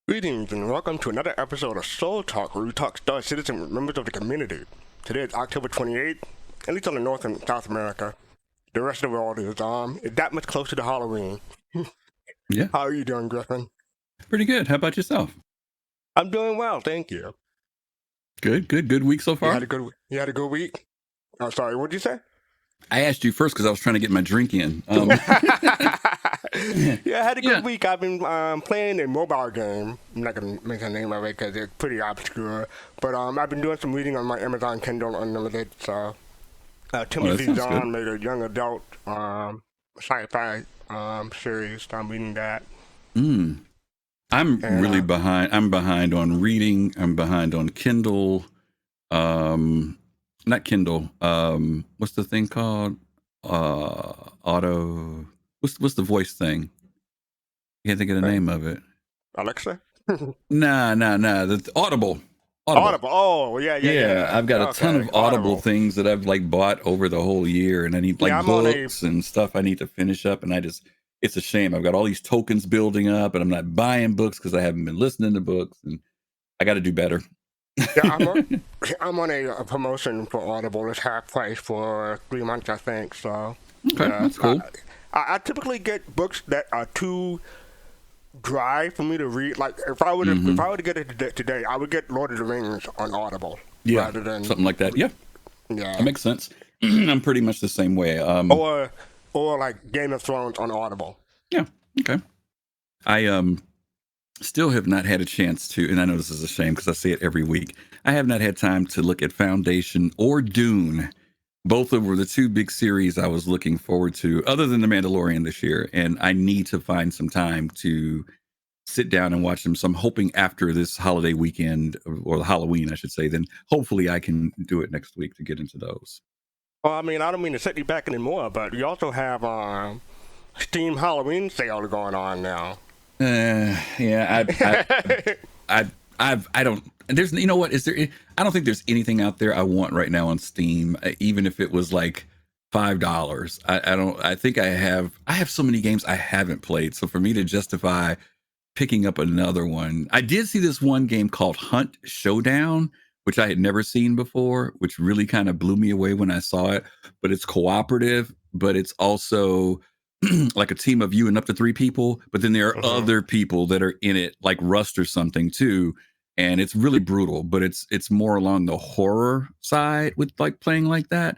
Greetings and welcome to another episode of Soul Talk, where we talk Star Citizen with members of the community. Today is October 28th, at least on the North and South America. The rest of the world is that much closer to Halloween. Yeah, How are you doing, Griffin? pretty good. How about yourself? I'm doing well, thank you. Good week so You far. had a good week? Oh, sorry, what'd you say? I asked you first because I was trying to get my drink in. Yeah, I had a Yeah. good week. I've been playing a mobile game. I'm not going to mention the name of it because it's pretty obscure. But I've been doing some reading on my Amazon Kindle Unlimited. So Timothy sounds Zahn good. made a young adult sci-fi series. So I'm reading that. I'm And really behind. I'm behind on reading. I'm behind on Kindle. Not Kindle. What's the thing called? Auto. What's the voice thing? Can't think of the name of it. Alexa? Nah. The Audible. Audible. Oh, yeah. Yeah, I've got a ton Okay, of Audible Audible. things that I've like bought over the whole year, and I need Yeah, like I'm on a books and stuff I need to finish up, and it's a shame. I've got all these tokens building up, and I'm not buying books because I haven't been listening to books, and I got to do better. yeah, I'm on a promotion for Audible. It's half price for 3 months, I think. So Okay, yeah, that's cool. I typically get books that are too dry for me to read. Like if I were to get it today, I would get Lord of the Rings on Audible Yeah, rather than something like that. Yeah, that yeah, makes sense. I'm pretty much the same way. or like Game of Thrones on Audible. Yeah, okay. I still have not had a chance to, and I know this is a shame because I say it every week. I have not had time to look at Foundation or Dune. Both of were the two big series I was looking forward to, other than The Mandalorian this year. And I need to find some time to sit down and watch them. So I'm hoping after this holiday weekend, or Halloween, I should say, then hopefully I can do it next week to get into those. Well, I mean, I don't mean to set you back anymore, but you also have Steam Halloween sale going on now. Yeah, I don't. There's, you know what? Is there? I don't think there's anything out there I want right now on Steam, even if it was like $5. I don't. I think I have so many games I haven't played. So for me to justify picking up another one, I did see this one game called Hunt Showdown, which I had never seen before, which really kind of blew me away when I saw it. But it's cooperative, but it's also like a team of you and up to 3 people, but then there are Hmm. other people that are in it, like Rust or something too. And it's really brutal, but it's more along the horror side with like playing like that.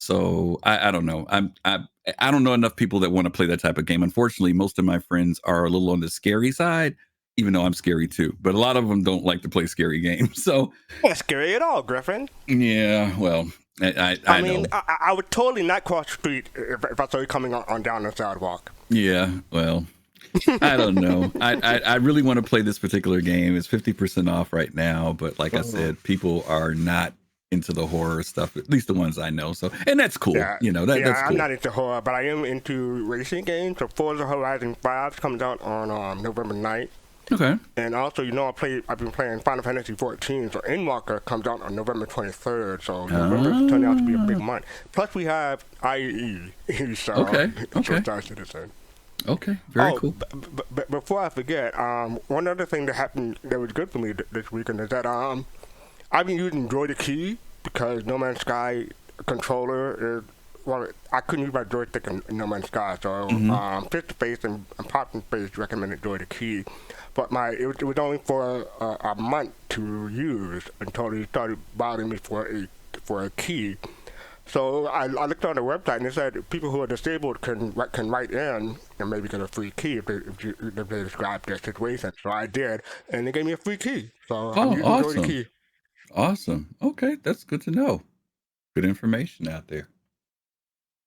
So I don't know. I don't know enough people that want to play that type of game. Unfortunately, most of my friends are a little on the scary side, even though I'm scary too. But a lot of them don't like to play scary games. So Not scary at all, Griffin. yeah, well, I I mean, know. I would totally not cross the street if I saw you coming on down the sidewalk. Yeah, well, I don't know. I really want to play this particular game. It's 50% off right now, but like I Mhm. said, people are not into the horror stuff, at least the ones I know. So, and that's cool. Yeah, You know, yeah, that's I'm cool. not into horror, but I am into racing games. So Forza Horizon 5 comes out on November 9th. Okay. And also, I've been playing Final Fantasy 14, so Endwalker comes out on November 23rd. So November's turning out to be a big Ah, month. Plus, we have IAE, so okay. Okay. Star Citizen. Okay. Very Oh, cool. but before I forget, one other thing that happened that was good for me this weekend is that I've been using Joy Key because No Man's Sky controller is well, I couldn't use my joystick in No Man's Sky, so Hmm. Face to Face and Pop in Space recommended Joy Key, but it was only for a month to use until they started bothering me for a key. So I looked on the website and it said people who are disabled can write in and maybe get a free key if they describe their situation. So I did, and they gave me a free key. So I'm Oh, using Joy the awesome. Key. Awesome. Okay. That's good to know. Good information out there.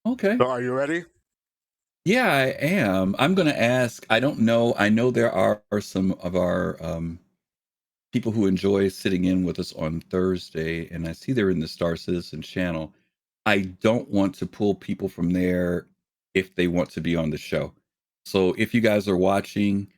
Okay. So are you ready? Yeah, I am. I'm going to ask. I don't know. I know there are some of our people who enjoy sitting in with us on Thursday, and I see they're in the Star Citizen channel. I don't want to pull people from there if they want to be on the show. So if you guys are watching,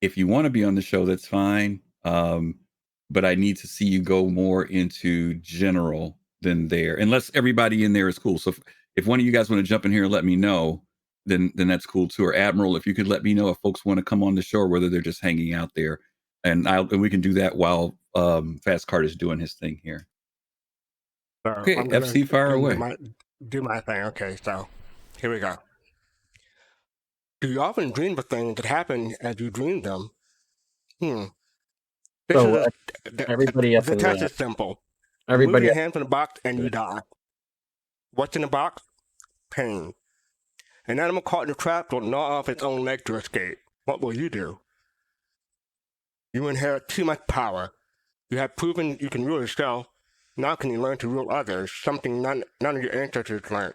if you want to be on the show, that's fine. But I need to see you go more into general than there, unless everybody in there is cool. So if one of you guys want to jump in here and let me know, then that's cool too. Or Admiral, if you could let me know if folks want to come on the show or whether they're just hanging out there. and we can do that while Fast Card is doing his thing here. So Okay, I'm gonna FC, fire away. do my thing. Okay, so here we go. Do you often dream of things that happen as you dream them? So everybody up the in test the is simple. You move everybody your hand from the box and you die. What's in the box? Pain. An animal caught in a trap will gnaw off its own leg to escape. What will you do? You inherit too much power. You have proven you can rule yourself. Now can you learn to rule others, something none of your ancestors learned.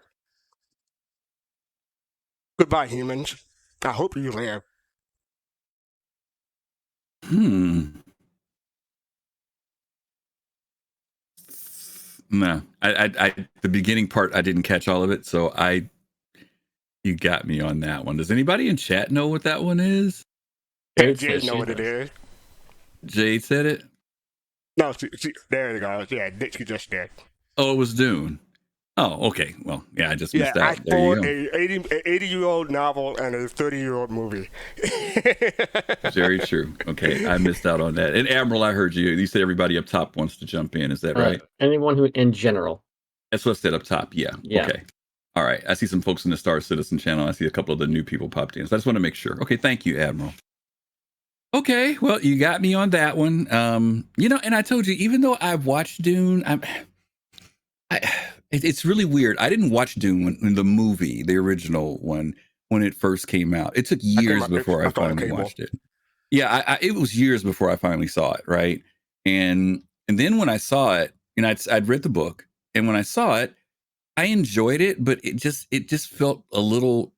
Goodbye, humans. I hope you live. No, I the beginning part I didn't catch all of it, so you got me on that one. Does anybody in chat know what that one is? Jade know what it is. Jade said it. No, there you go. Yeah, she just did. Oh, it was Dune. Oh, okay. Well, yeah, I just missed out. There you go. An 80-year-old novel and a 30-year-old movie. Very true. Okay, I missed out on that. And Admiral, I heard you. You said everybody up top wants to jump in. Is that right? Anyone who, in general. That's what I said up top. Yeah. Okay. All right. I see some folks in the Star Citizen channel. I see a couple of the new people popped in. So I just want to make sure. Okay. Thank you, Admiral. Okay. Well, you got me on that one. And I told you, even though I've watched Dune, it's really weird. I didn't watch Dune when the movie, the original one, when it first came out. It took years before I finally watched it. Yeah, it was years before I finally saw it, right? And then when I saw it, I'd read the book, and when I saw it, I enjoyed it, but it just felt a little,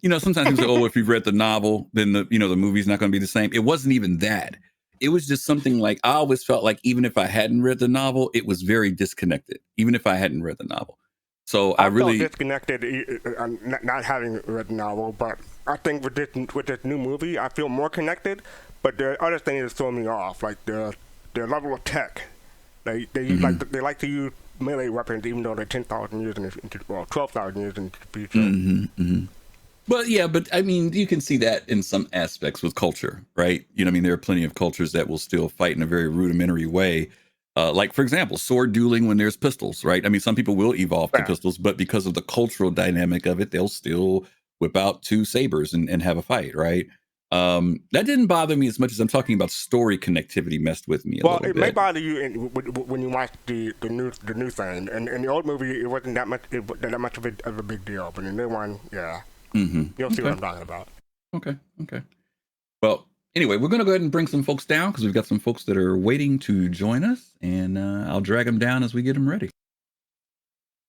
sometimes people say, oh, if you've read the novel, then the movie's not going to be the same. It wasn't even that. It was just something like, I always felt like even if I hadn't read the novel, it was very disconnected, even if I hadn't read the novel. So I really felt disconnected, not having read the novel, but I think with this new movie, I feel more connected. But the other thing is throwing me off, like the level of tech. They like to use melee weapons, even though they're 10,000 years 12,000 years into the future. But I mean, you can see that in some aspects with culture, right? There are plenty of cultures that will still fight in a very rudimentary way. Like, for example, sword dueling when there's pistols, right? Some people will evolve to pistols, but because of the cultural dynamic of it, they'll still whip out two sabers and have a fight, right? That didn't bother me as much as I'm talking about story connectivity messed with me a little bit. Well, it may bother you when you watch the new thing. And in the old movie, it wasn't that much of a big deal, but in the new one, yeah. You'll see what I'm talking about. Okay. Well, anyway, we're going to go ahead and bring some folks down because we've got some folks that are waiting to join us, and I'll drag them down as we get them ready.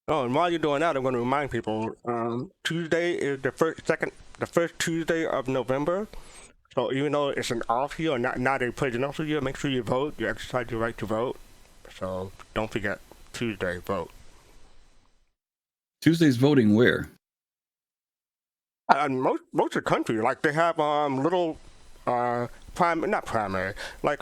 Oh, and while you're doing that, I'm going to remind people, Tuesday is the first Tuesday of November. So even though it's an off year, or not a presidential year, make sure you vote. You exercise your right to vote. So don't forget, Tuesday, vote. Tuesday's voting where? Most of the country, like they have little not primary, like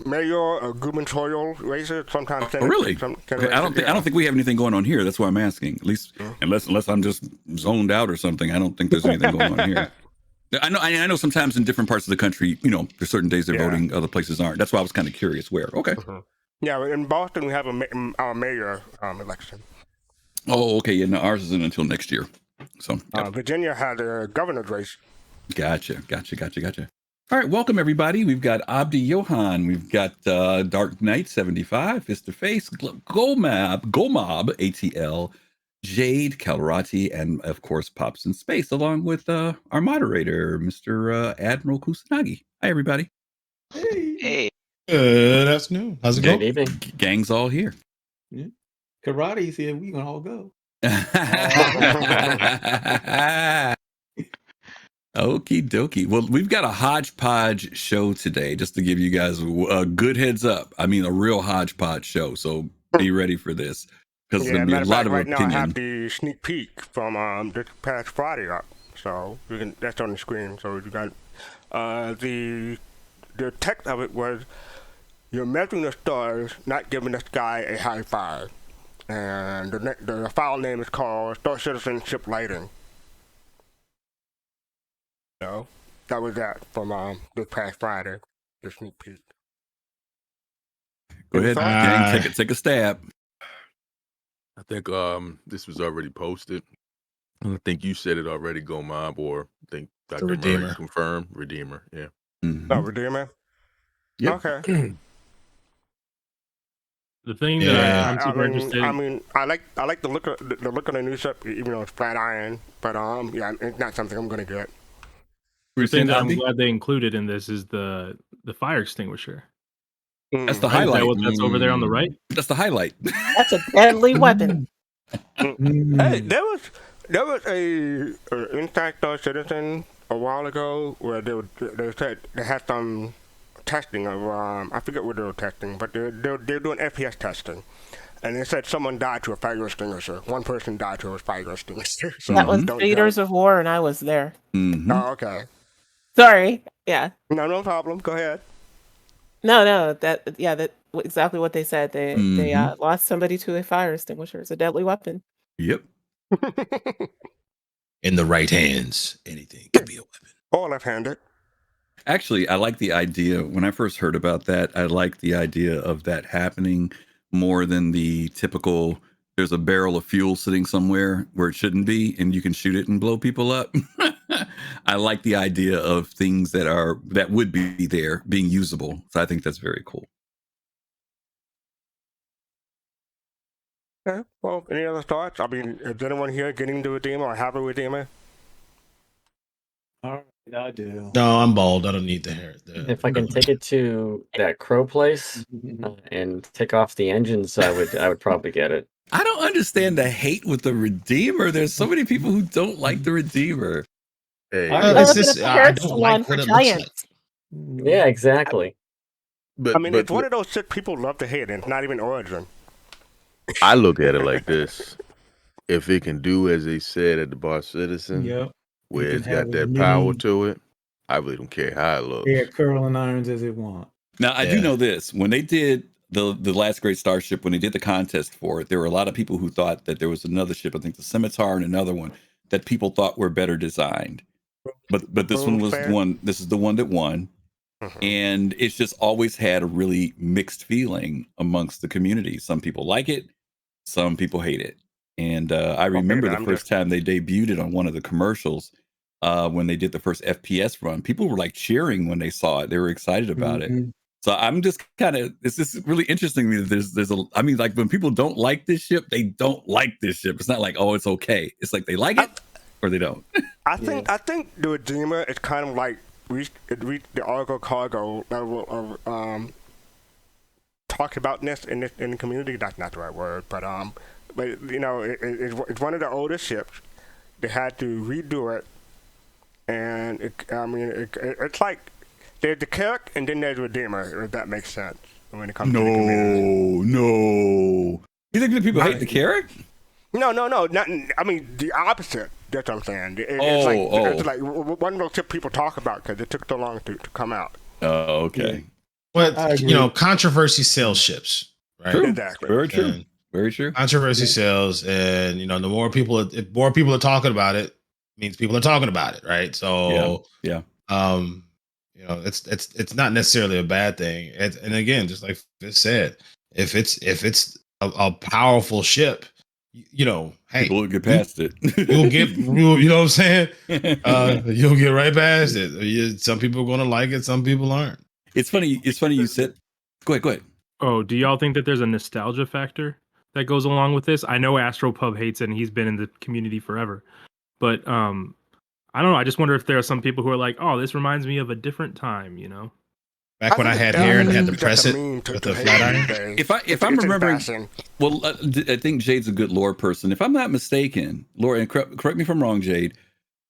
mayor or gubernatorial races. Sometimes. Oh, really? Okay. I don't think we have anything going on here. That's why I'm asking. At least, unless I'm just zoned out or something. I don't think there's anything going on here. I know. Sometimes in different parts of the country, there's certain days they're voting, other places aren't. That's why I was kind of curious where. Okay. Yeah, in Boston we have our mayor election. Oh, okay. Yeah, no, ours isn't until next year. So Virginia had a governor's race. Gotcha. All right, welcome everybody. We've got Abdi Johan, we've got Dark Knight 75, Fist to Face, Gomob, ATL, Jade, Calrati, and of course Pops in Space, along with our moderator, Mr. Admiral Kusanagi. Hi everybody. Hey. Good afternoon. How's it going? Good evening. Gang's all here. Yeah. Karate said we gonna all go. Okie dokie. Well, we've got a hodgepodge show today, just to give you guys a good heads up. A real hodgepodge show. So be ready for this because there's going to be a lot of right opinion. Now I have the sneak peek from this past Friday up, so that's on the screen. So you got the text of it was, "You're measuring the stars, not giving the sky a high five." And the file name is called Star Citizen Ship Lighting. So that was that from this past Friday. the sneak peek. Go Any ahead, thoughts? gang. Take a stab. I think this was already posted. I think you said it already, Go Mob, or I think Dr. Murray Redeemer. confirmed Redeemer. Yeah. Mhm. No, Redeemer. Yep. Okay. The thing Yeah. that I'm super interested in. I like the look of the new ship, even though it's flat iron. But yeah, it's not something I'm gonna get. The thing that I'm glad they included in this is the fire exxunger. That's the Right? Is that highlight. what that's over there on the right? That's the highlight. That's a deadly weapon. Hey, there was a Inside Star Citizen a while ago where they said they had some testing of I forget what they were testing, but they're doing FPS testing, and they said someone died to a fire extinguisher. One person died to a fire extinguisher. So That was don't Theaters judge. of War, and I was there. Mhm. Oh, okay. Sorry. Yeah. No problem. Go ahead. No. That exactly what they said. They Mhm. lost somebody to a fire extinguisher. It's a deadly weapon. Yep. In the right hands, anything could be a weapon. Or left-handed. Actually, I like the idea. When I first heard about that, I like the idea of that happening more than the typical there's a barrel of fuel sitting somewhere where it shouldn't be and you can shoot it and blow people up. I like the idea of things that would be there being usable. So I think that's very cool. Okay. Well, any other thoughts? I mean, is anyone here getting the Redeemer or have a Redeemer? All right, I do. No, I'm bald. I don't need the hair. If I can take it to that crow place and take off the engines, I would probably get it. I don't understand the hate with the Redeemer. There's so many people who don't like the Redeemer. Hey, It's just, I don't like what it looks like. Yeah, exactly. but I mean, but it's one of those shit people love to hate, and it's not even Origin. I look at it like this: if it can do as they said at the Bar Citizen, Yep. where can it's have got as that power many to it, I really don't care how it looks. hair curling irons as it wants. Now, I do Yeah. know this. When they did the last great starship, when they did the contest for it, there were a lot of people who thought that there was another ship, I think the Scimitar and another one, that people thought were better designed. But this one was the one, this is the one that won. And it's just always had a really mixed feeling amongst the community. Some people like it, some people hate it. And I remember the first time they debuted it on one of the commercials, when they did the first FPS run, people were like cheering when they saw it. They were excited about it. So I'm just kind of, it's just really interesting to me that there's I mean, like when people don't like this ship, they don't like this ship. It's not like, oh, it's okay. It's like they like it or they don't. I think the Redeemer is kind of like it reached the Argo Cargo level of talk aboutness in the community. That's not the right word, but you know, it's one of the oldest ships. They had to redo it, and it's like there's the Carrack and then there's Redeemer. If that makes sense when it comes to the community. No. You think that people hate the Carrack? No. Not. I mean, the opposite. That's what I'm saying. It's like one of those tips people talk about because it took so long to come out. Oh, okay. But you know, controversy sells ships, right? True. Exactly. Very true. Very true. Controversy sells, and you know, if more people are talking about it, means people are talking about it, right? So yeah. You know, it's not necessarily a bad thing. And again, just like Fitz said, if it's a powerful ship, you know, hey, people will get past it. You know what I'm saying? You'll get right past it. Some people are going to like it, some people aren't. It's funny you said. Go ahead. Oh, do y'all think that there's a nostalgia factor that goes along with this? I know Astropub hates it, and he's been in the community forever. But I don't know. I just wonder if there are some people who are like, "Oh, this reminds me of a different time," you know. Back when I had hair and had to press it with a flat iron. If I'm remembering, well, I think Jade's a good lore person. If I'm not mistaken, Laura, and correct me if I'm wrong, Jade,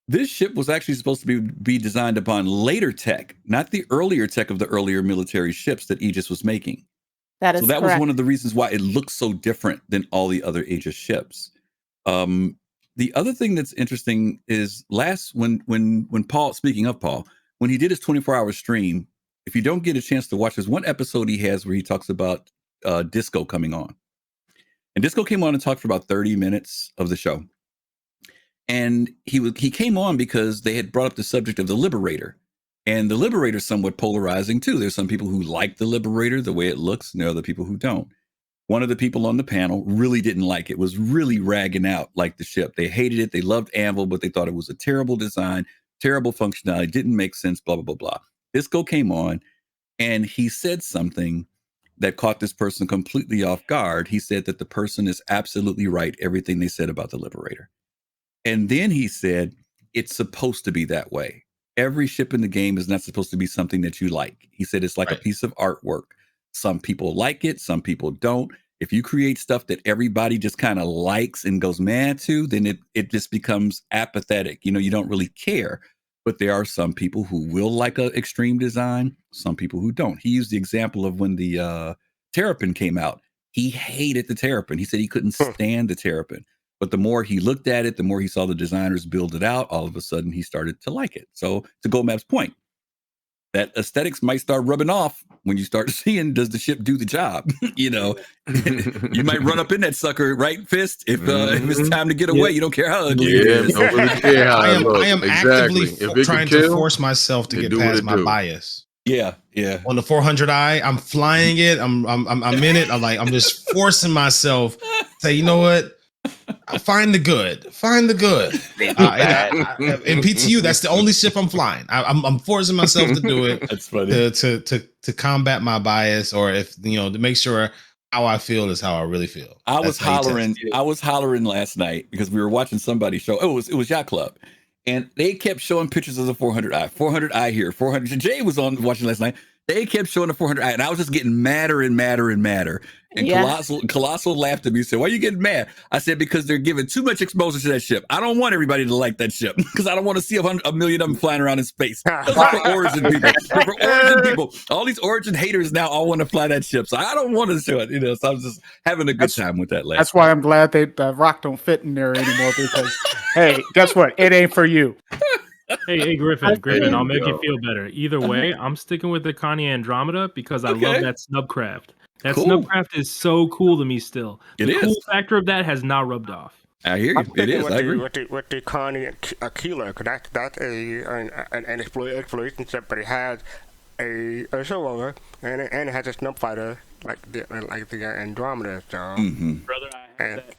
this ship was actually supposed to be designed upon later tech, not the earlier tech of the earlier military ships that Aegis was making. That is so that correct. was one of the reasons why it looks so different than all the other Aegis ships. The other thing that's interesting is when Paul, speaking of Paul, when he did his 24-hour stream, if you don't get a chance to watch, there's one episode he has where he talks about Disco coming on. And Disco came on and talked for about 30 minutes of the show. And he came on because they had brought up the subject of the Liberator. And the Liberator's somewhat polarizing too. There's some people who like the Liberator, the way it looks, and there are other people who don't. One of the people on the panel really didn't like it, was really ragging out like the ship. They hated it. They loved Anvil, but they thought it was a terrible design, terrible functionality, didn't make sense, blah, blah, blah, blah. Disco came on and he said something that caught this person completely off guard. He said that the person is absolutely right, everything they said about the Liberator. And then he said, it's supposed to be that way. Every ship in the game is not supposed to be something that you like. He said it's like a piece of artwork. Some people like it, some people don't. If you create stuff that everybody just kind of likes and goes mad to, then it just becomes apathetic. You know, you don't really care. But there are some people who will like an extreme design, some people who don't. He used the example of when the Terrapin came out. He hated the Terrapin. He said he couldn't stand the Terrapin. But the more he looked at it, the more he saw the designers build it out, all of a sudden he started to like it. So to GoMap's point, that aesthetics might start rubbing off when you start seeing, does the ship do the job? You know, you might run up in that sucker, right, Fist? If it's time to get away, you don't care how ugly it is. Don't really care how I am exactly. actively trying to force myself to get past my bias. Yeah. On the 400i, I'm flying it. I'm in it. I'm just forcing myself. Say, you know what? Find the good. Find the good. In PTU, that's the only ship I'm flying. I'm forcing myself to do it. That's funny. To combat my bias, or if to make sure how I feel is how I really feel. I was hollering last night because we were watching somebody show. Oh, it was Yacht Club, and they kept showing pictures of the 400i. 400i here. 400. Jay was on watching last night. They kept showing the 400i, and I was just getting madder and madder and madder. And Colossal laughed at me and said, "Why are you getting mad?" I said, "Because they're giving too much exposure to that ship. I don't want everybody to like that ship because I don't want to see a million of them flying around in space." Those are for Origin people. For Origin people. All these Origin haters now all want to fly that ship. So I don't want to show it. So I was just having a good time with that last That's why I'm glad the rock don't fit in there anymore because, hey, guess what? It ain't for you. Hey, Griffin, I'll make you feel better. Either way, I'm sticking with the Connie Andromeda because I love that snubcraft. That snubcraft is so cool to me still. The cool factor of that has not rubbed off. I hear you. It is. I agree. With the Connie Aquila, because that's an exploration ship, but it has a roller and it has a snub fighter like the Andromeda. So, brother,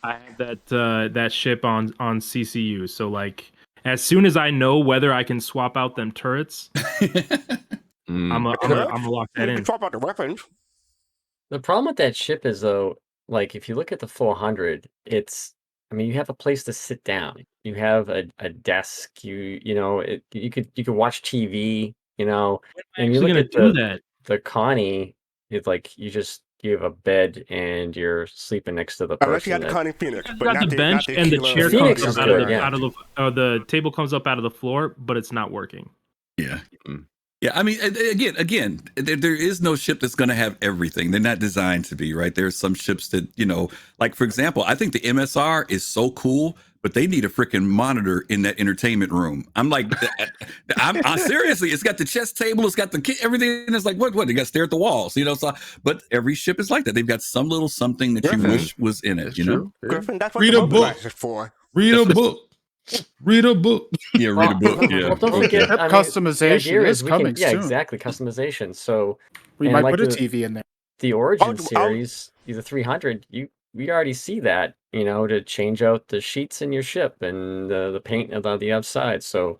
I have that ship on CCU. So like, as soon as I know whether I can swap out them turrets, I'm gonna lock that in. Swap out the weapons. The problem with that ship is though, like if you look at the 400, you have a place to sit down. You have a desk. You could watch TV. And you look at the Connie. It's like you have a bed and you're sleeping next to the person. Unless you have the Connie Phoenix, but not the bench and the chair comes up out of the table comes up out of the floor, but it's not working. Yeah. Yeah, I mean, again, there is no ship that's going to have everything. They're not designed to be, right? There's some ships that, like, for example, I think the MSR is so cool, but they need a freaking monitor in that entertainment room. I'm like, I'm seriously, it's got the chess table, it's got the everything. It's like, what? They got to stare at the walls, So, but every ship is like that. They've got some little something that you wish was in it, Griffin, that's what Read a book. For. Read a book. Read a book. Yeah, read a book. Yeah. Well, don't forget, customization is coming soon. Yeah, exactly. Customization. So we might put a TV in there. The Origin series, the 300, we already see that, to change out the sheets in your ship and the paint on the outside. So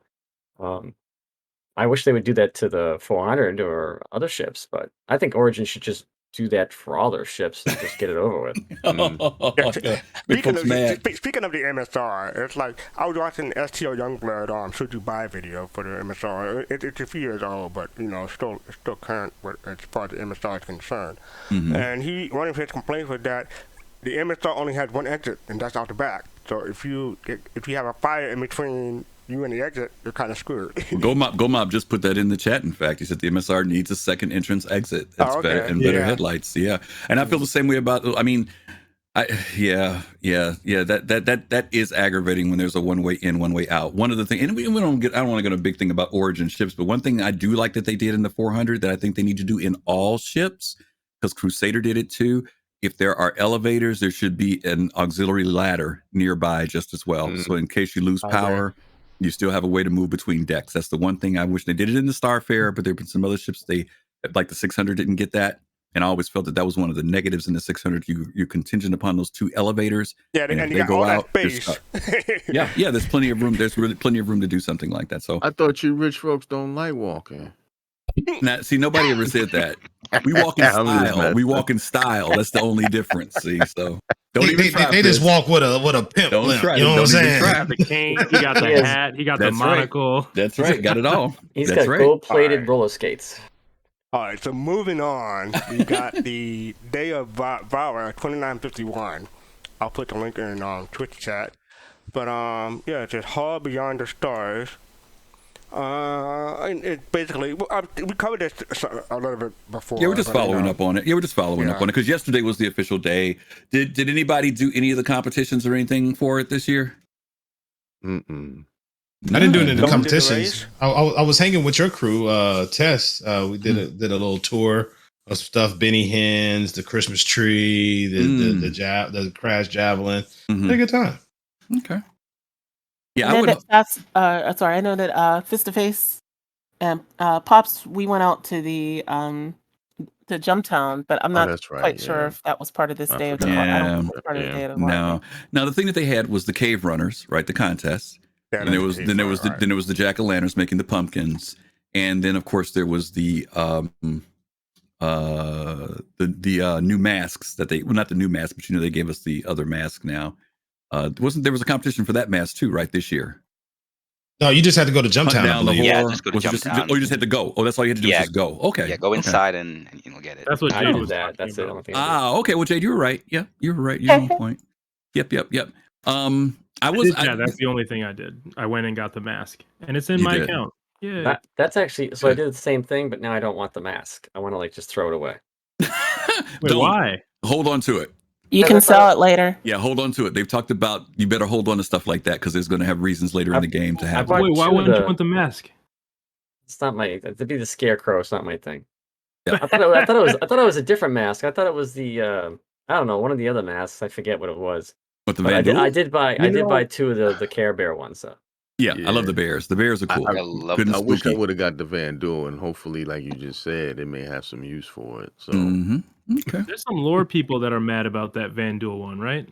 I wish they would do that to the 400 or other ships, but I think Origin should just do that for all their ships and just get it over with. Speaking of the MSR, it's like I was watching STO Youngblood Should You Buy video for the MSR. It's a few years old, but still current as far as the MSR is concerned. And one of his complaints was that the MSR only has one exit, and that's out the back. So if you have a fire in between you and the exit, you're kind of screwed. GoMob just put that in the chat. In fact, he said the MSR needs a second entrance exit. That's better headlights. Yeah, and I feel the same way about. I mean, that is aggravating when there's a one way in, one way out. One of the things, and I don't want to go into a big thing about Origin ships, but one thing I do like that they did in the 400 that I think they need to do in all ships, because Crusader did it too. If there are elevators, there should be an auxiliary ladder nearby just as well. So in case you lose power, You still have a way to move between decks. That's the one thing I wish they did it in the Starfarer, but there've been some other ships like the 600 didn't get that. And I always felt that was one of the negatives in the 600. You're contingent upon those 2 elevators. Yeah, and and if you they got all go that out, they're space. stuck. Yeah, there's plenty of room. There's really plenty of room to do something like that. So I thought you rich folks don't like walking. now, see, nobody ever said that. We walk in I'm just style. We messing. walk in style. That's the only difference. See, so don't They, even they, try. they just Chris. walk with a pimp Don't limp. try. You know what I'm Don't even saying? try. He got the cane, he got the He has- hat, he got the That's right. monocle. That's right. Got it all. He's That's got right. gold-plated Alright. roller skates. All right, so moving on, we got the Day of Vara 2951. I'll put the link in Twitch chat. But yeah, it's just Hall Beyond the Stars. And it basically we covered this a little bit before. Yeah, we're just but, following up on it. Yeah, we're just following up on it because yesterday was the official day. Did anybody do any of the competitions or anything for it this year? Mm-mm. I didn't do it in the Don't competitions. did I was hanging with your crew, Tess. We did a little tour of stuff: Benny Hinn's, the Christmas tree, the crash javelin. Had a good time. Okay. Yeah, I I know would. that sorry, I know that Fist to Face and Pops, we went out to the Jumptown, but I'm not that's right, quite sure yeah. if that was part of this I day of the forgot I don't about think it was part of the Yeah. day of the Vara. No. Now the thing that they had was the cave runners, right? The contest. Yeah, And there was the jack-o'-lanterns making the pumpkins, and then of course there was the new masks that not the new mask, but they gave us the other mask now. There was a competition for that mask too, right, this year? No, you just had to go to Hunt Jumptown. I down the believe. Yeah, whore? just go to Was it Jumptown. you just had to go. Oh, that's all you had to do was just go. Okay. Yeah, go inside and you'll get it. That's what I Jade did was that. talking That's the about. only thing I did. Okay. Well, Jade, you were right. Yeah, you were right. You're on point. Yep. That's the only thing I did. I went and got the mask, and it's in You my did. account. Yeah. That's actually so. I did the same thing, but now I don't want the mask. I want to just throw it away. Wait, why? Hold on to it. You can sell it later. Yeah, hold on to it. They've talked about you better hold on to stuff like that because there's going to have reasons later in the game to have. bought Wait, why two of wouldn't you the- want the mask? It's not my. To be the scarecrow, it's not my thing. Yeah. I thought it was a different mask. I thought it was the I don't know, one of the other masks. I forget what it was. What, the But Vandal? I did buy two of the Care Bear ones. So. Yeah, I love the bears. The bears are cool. I love Good and I wish I spooky. would have got the Van Duel, and hopefully, like you just said, it may have some use for it. So Okay. There's some lore people that are mad about that Van Duel one, right?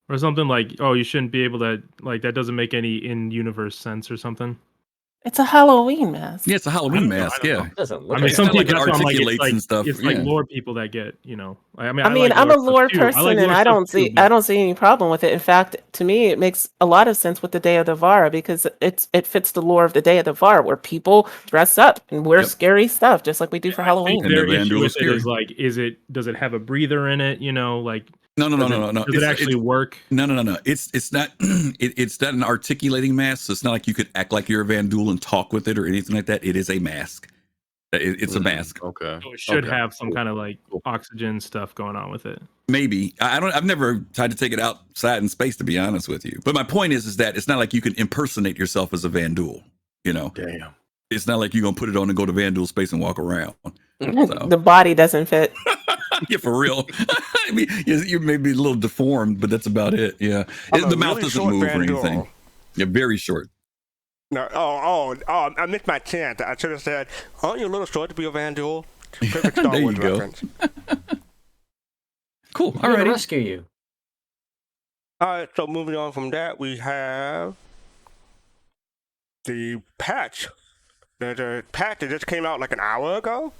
Or something like, oh, you shouldn't be able to, like, that doesn't make any in-universe sense or something. It's a Halloween mask. Yeah, it's a Halloween mask. Yeah. It doesn't look I mean, like some not like people it that's why I'm like, articulates and stuff, It's like yeah. lore people that get, I mean, I mean, like I'm a stuff lore too. person, I like and lore I stuff don't too, see but- I don't see any problem with it. In fact, to me, it makes a lot of sense with the Day of the Vara because it fits the lore of the Day of the Vara, where people dress up and wear scary stuff, just like we do for Halloween. And Their the Van issue Duel with is it is scary. like, does it have a breather in it? Like No. does it actually work? No. It's not. It's not an articulating mask. So it's not like you could act like you're a Van Duel and talk with it or anything like that. It is a mask. It's a mask. Okay. So it should Okay. have some kind of like oxygen stuff going on with it. Maybe I don't. I've never tried to take it outside in space, to be honest with you. But my point is that it's not like you can impersonate yourself as a Van Duel. Damn. It's not like you're gonna put it on and go to Van Duel space and walk around. So. The body doesn't fit. Yeah, for real. I mean, you may be a little deformed, but that's about it. Yeah, I'm the a mouth really doesn't short move or Van Duel. anything. Yeah, very short. No, I missed my chance. I should have said, aren't you a little short to be a Van Duel? Perfect Star There you Wars go. reference. Cool. I'm gonna Alrighty. rescue you. All right, so moving on from that, we have the patch. The patch that just came out like an hour ago,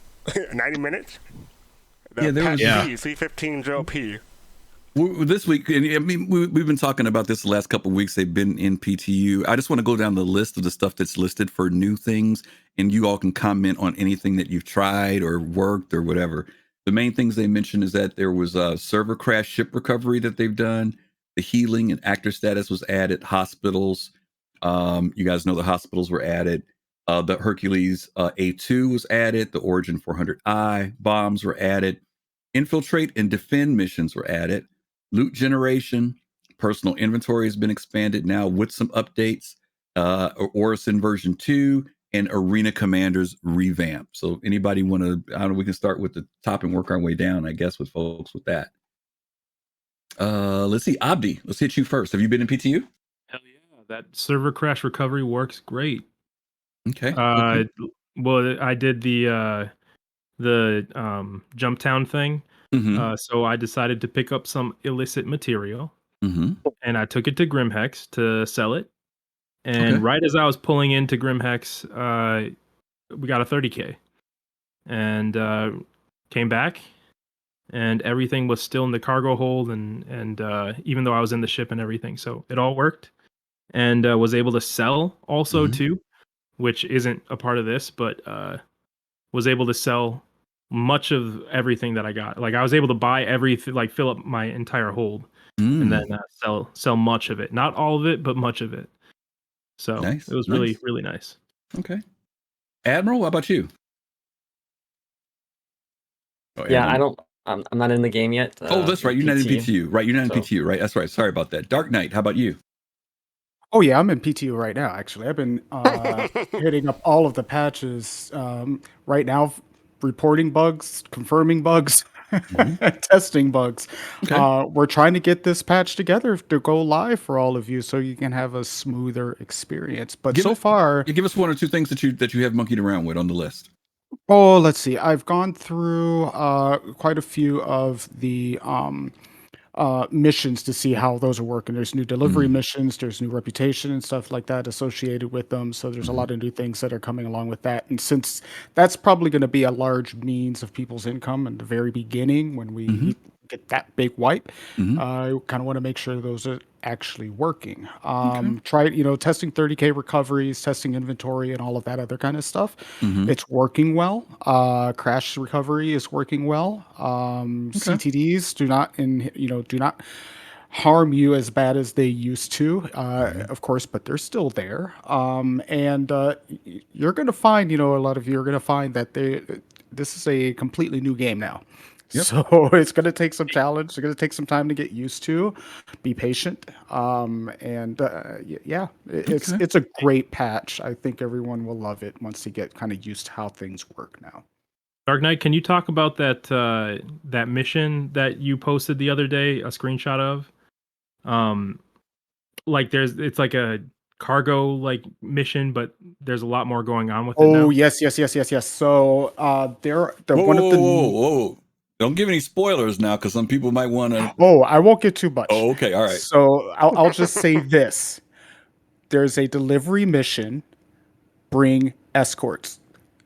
90 minutes. The there patch was- C, C150P. This week, and I mean, we've been talking about this the last couple of weeks. They've been in PTU. I just want to go down the list of the stuff that's listed for new things, and you all can comment on anything that you've tried or worked or whatever. The main things they mentioned is that there was a server crash ship recovery that they've done. The healing and actor status was added. Hospitals, you guys know the hospitals were added. The Hercules A2 was added. The Origin 400I bombs were added. Infiltrate and defend missions were added. Loot generation, personal inventory has been expanded now with some updates. Orison version 2 and Arena Commanders revamp. So anybody want to, I don't know, we can start with the top and work our way down, I guess, with folks with that. Let's see, Abdi, let's hit you first. Have you been in PTU? Hell yeah, That server crash recovery works great. Okay. Well, I did the Jumptown thing. So I decided to pick up some illicit material, and I took it to Grimhex to sell it. And right as I was pulling into Grimhex, we got a 30K, and came back, and everything was still in the cargo hold, and even though I was in the ship and everything, so it all worked, and was able to sell also too, which isn't a part of this, but was able to sell much of everything that I got. Like I was able to buy everything, like fill up my entire hold, and then sell much of it. Not all of it, but much of it. So Nice, it was nice. really, really nice. Okay. Admiral, what about you? Oh, Yeah, Admiral. I don't. I'm not in the game yet. Oh, that's right. You're not in PTU, right? You're not in PTU, right? That's right. Sorry about that. Dark Knight, how about you? Oh yeah, I'm in PTU right now. Actually, I've been hitting up all of the patches right now, reporting bugs, confirming bugs, testing bugs. We're trying to get this patch together to go live for all of you, so you can have a smoother experience. But so far, give us one or two things that you have monkeyed around with on the list. Oh, let's see. I've gone through quite a few of the missions to see how those are working. There's new delivery missions, there's new reputation and stuff like that associated with them. So there's a lot of new things that are coming along with that. And since that's probably going to be a large means of people's income in the very beginning when we get that big wipe, I kind of want to make sure those are actually working. Try, testing 30K recoveries, testing inventory and all of that other kind of stuff. It's working well. Crash recovery is working well. CTDs do not harm you as bad as they used to, of course, but they're still there. And you're going to find, a lot of you are going to find that this is a completely new game now. So it's going to take some challenge. It's going to take some time to get used to. Be patient. It's a great patch. I think everyone will love it once they get kind of used to how things work now. Dark Knight, can you talk about that that mission that you posted the other day, a screenshot of? Like it's like a cargo like mission, but there's a lot more going on with it now. Oh yes. So Whoa. Don't give any spoilers now, because some people might want to. Oh, I won't get too much. Oh, okay, all right. So I'll just say this: there's a delivery mission. Bring escorts.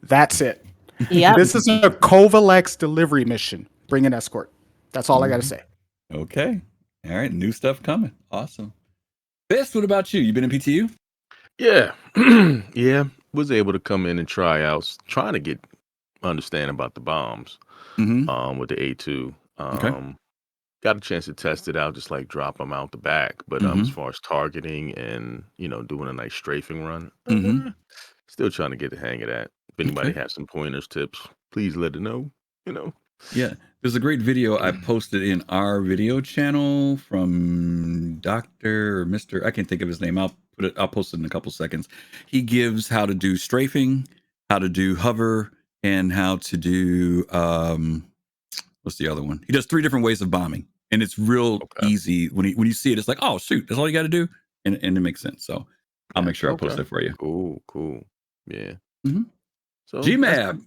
That's it. Yeah. This is a Kovalex delivery mission. Bring an escort. That's all I got to say. Okay. All right. New stuff coming. Awesome. Best, what about you? You been in PTU? Yeah. Yeah. Was able to come in and try out, trying to get understanding about the bombs with the A2. Got a chance to test it out, just like drop them out the back. But as far as targeting and, doing a nice strafing run, still trying to get the hang of that. If anybody has some pointers, tips, please let it know, Yeah, there's a great video I posted in our video channel from Dr. or Mr. I can't think of his name. I'll post it in a couple seconds. He gives how to do strafing, how to do hover, and how to do what's the other one? He does 3 different ways of bombing, and it's real easy. When you see it, it's like, oh shoot, that's all you got to do, and it makes sense. So I'll make sure I post it for you. Cool. Yeah. So GMAB.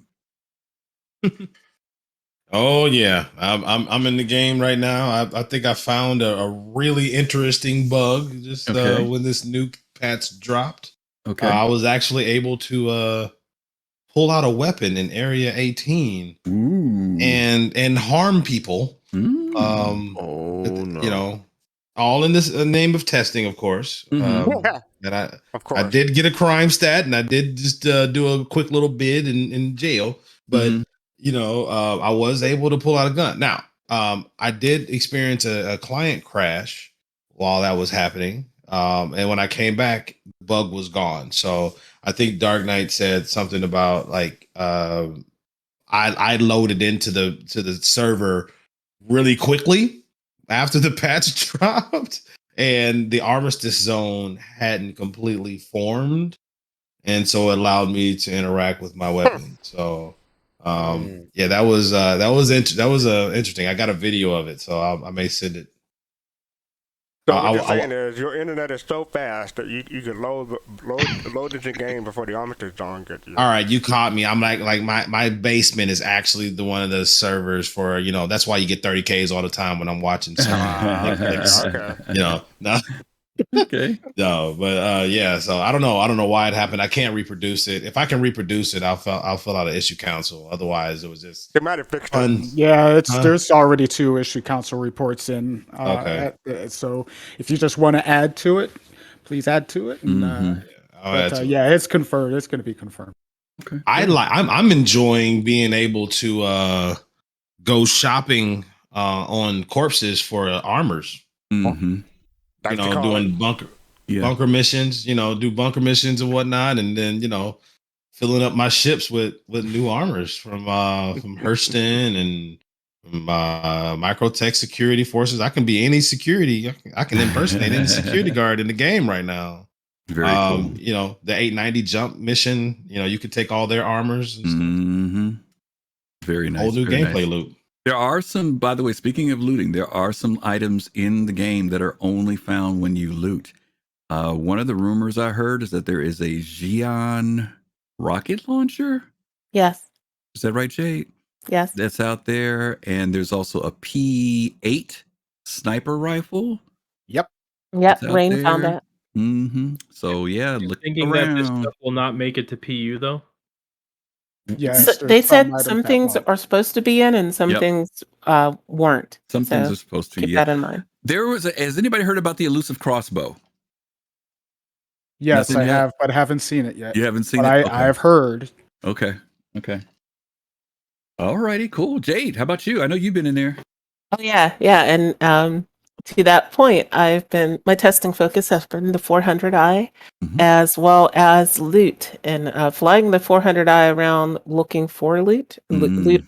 Oh yeah, I'm in the game right now. I think I found a really interesting bug just when this new patch dropped. I was actually able to pull out a weapon in Area 18 and harm people. All in this name of testing, of course. And I did get a crime stat, and I did just do a quick little bid in jail, but I was able to pull out a gun. Now, I did experience a client crash while that was happening. And when I came back, the bug was gone. So I think Dark Knight said something about like I loaded into the server really quickly after the patch dropped, and the armistice zone hadn't completely formed, and so it allowed me to interact with my weapon. So yeah, that was interesting. I got a video of it, so I may send it. So what you're saying is your internet is so fast that you can load into game before the Armitage Zone gets you. All right, you caught me. I'm like my basement is actually the one of the servers for, you know, that's why you get 30Ks all the time when I'm watching some Netflix. Okay. You know, no. Okay. No, but yeah, so I don't know why it happened. I can't reproduce it. If I can reproduce it, I'll fill out an issue council. Otherwise, it was just They might have fixed it. Yeah, there's already 2 issue council reports in. Okay. So if you just want to add to it, please add to it. And, yeah, it's confirmed. It's going to be confirmed. Okay. I'm enjoying being able to go shopping on corpses for armors. Mm-hmm. You know, doing bunker missions, you know, do bunker missions and whatnot, and then, you know, filling up my ships with new armors from Hurston and from Microtech Security Forces. I can be any security. I can impersonate any security guard in the game right now. Very cool. You know, the 890 jump mission, you know, you could take all their armors and stuff. Mm-hmm. Very nice. Whole new gameplay loop. There are some, by the way, speaking of looting, there are some items in the game that are only found when you loot. One of the rumors I heard is that there is a Xi'an rocket launcher. Yes. Is that right, Jade? Yes. That's out there. And there's also a P8 sniper rifle. Yep. Rain found that. Mm-hmm. So, yeah, look thinking around. that this stuff will not make it to PU, though? Yes, They said some things are supposed to be in and some things weren't. Some things are supposed to. Keep that in mind. There was has anybody heard about the elusive crossbow? Yes, Nothing I yet? have, but I haven't seen it yet. You haven't seen but it? I have heard. Okay. All righty, cool. Jade, how about you? I know you've been in there. Oh yeah. And to that point, my testing focus has been the 400i as well as loot, and flying the 400i around looking for loot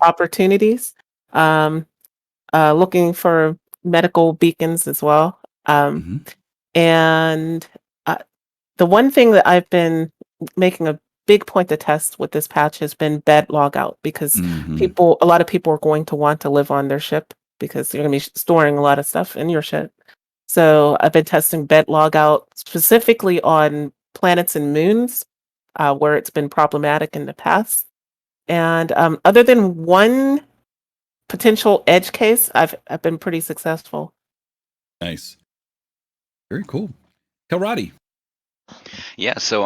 opportunities, looking for medical beacons as well. And the one thing that I've been making a big point to test with this patch has been bed logout, because a lot of people are going to want to live on their ship because you're going to be storing a lot of stuff in your ship. So I've been testing bed logout specifically on planets and moons where it's been problematic in the past. And other than one potential edge case, I've been pretty successful. Nice. Very cool. Kelrati. Yeah, so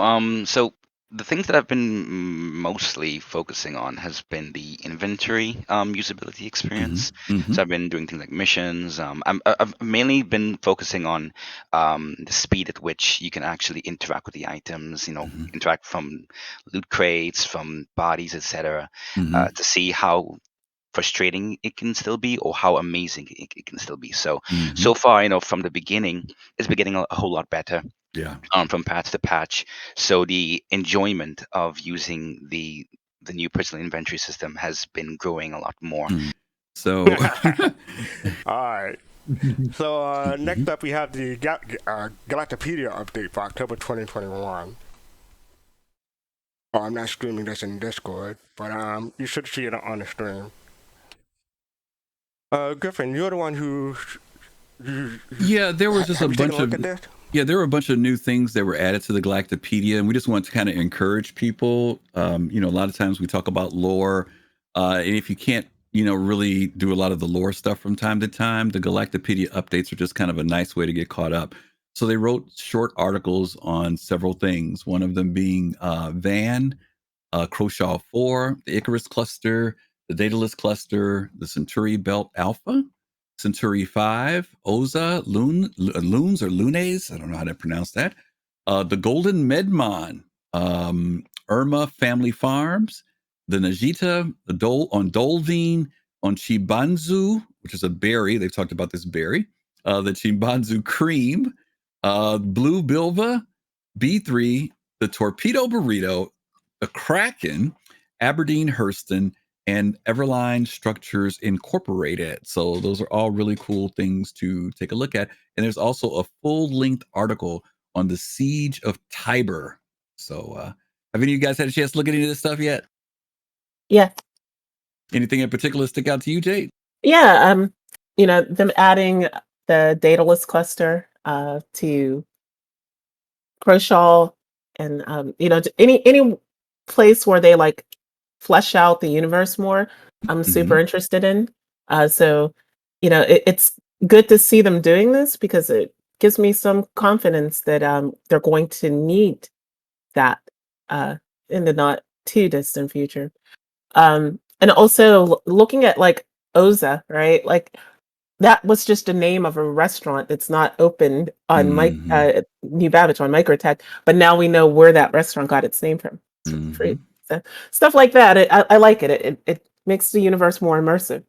the things that I've been mostly focusing on has been the inventory usability experience. So I've been doing things like missions. I've mainly been focusing on the speed at which you can actually interact with the items. You know, interact from loot crates, from bodies, etc., to see how frustrating it can still be or how amazing it can still be. So far, you know, from the beginning, it's been getting a whole lot better. Yeah. From patch to patch. So the enjoyment of using the new personal inventory system has been growing a lot more. So all right. So next up we have the Galactapedia update for October 2021. Oh, I'm not streaming this in Discord, but you should see it on the stream. Griffin, you're the one who yeah, there was just a bunch of this? Yeah, there were a bunch of new things that were added to the Galactopedia, and we just want to kind of encourage people. You know, a lot of times we talk about lore, and if you can't, you know, really do a lot of the lore stuff from time to time, the Galactopedia updates are just kind of a nice way to get caught up. So they wrote short articles on several things, one of them being Van, Croshaw 4, the Icarus cluster, the Daedalus cluster, the Centauri Belt Alpha, Centauri 5, Oza, Loons or Lunes, I don't know how to pronounce that, the Golden Medmon, Irma Family Farms, the Najita, on Dolvine, on Chibanzu, which is a berry, they've talked about this berry, the Chibanzu Cream, Blue Bilva, B3, the Torpedo Burrito, the Kraken, Aberdeen Hurston, and Everline Structures Incorporated. So those are all really cool things to take a look at. And there's also a full-length article on the Siege of Tiber. So have any of you guys had a chance to look at any of this stuff yet? Yeah. Anything in particular stick out to you, Jade? Yeah. You know, them adding the Daedalus cluster to Croshaw and any place where they like flesh out the universe more. I'm super interested in. So it's good to see them doing this because it gives me some confidence that they're going to need that in the not too distant future. And also looking at like Oza, right? Like that was just a name of a restaurant that's not open on New Babbage on Microtech, but now we know where that restaurant got its name from. It's free. So, stuff like that. I like it. It makes the universe more immersive.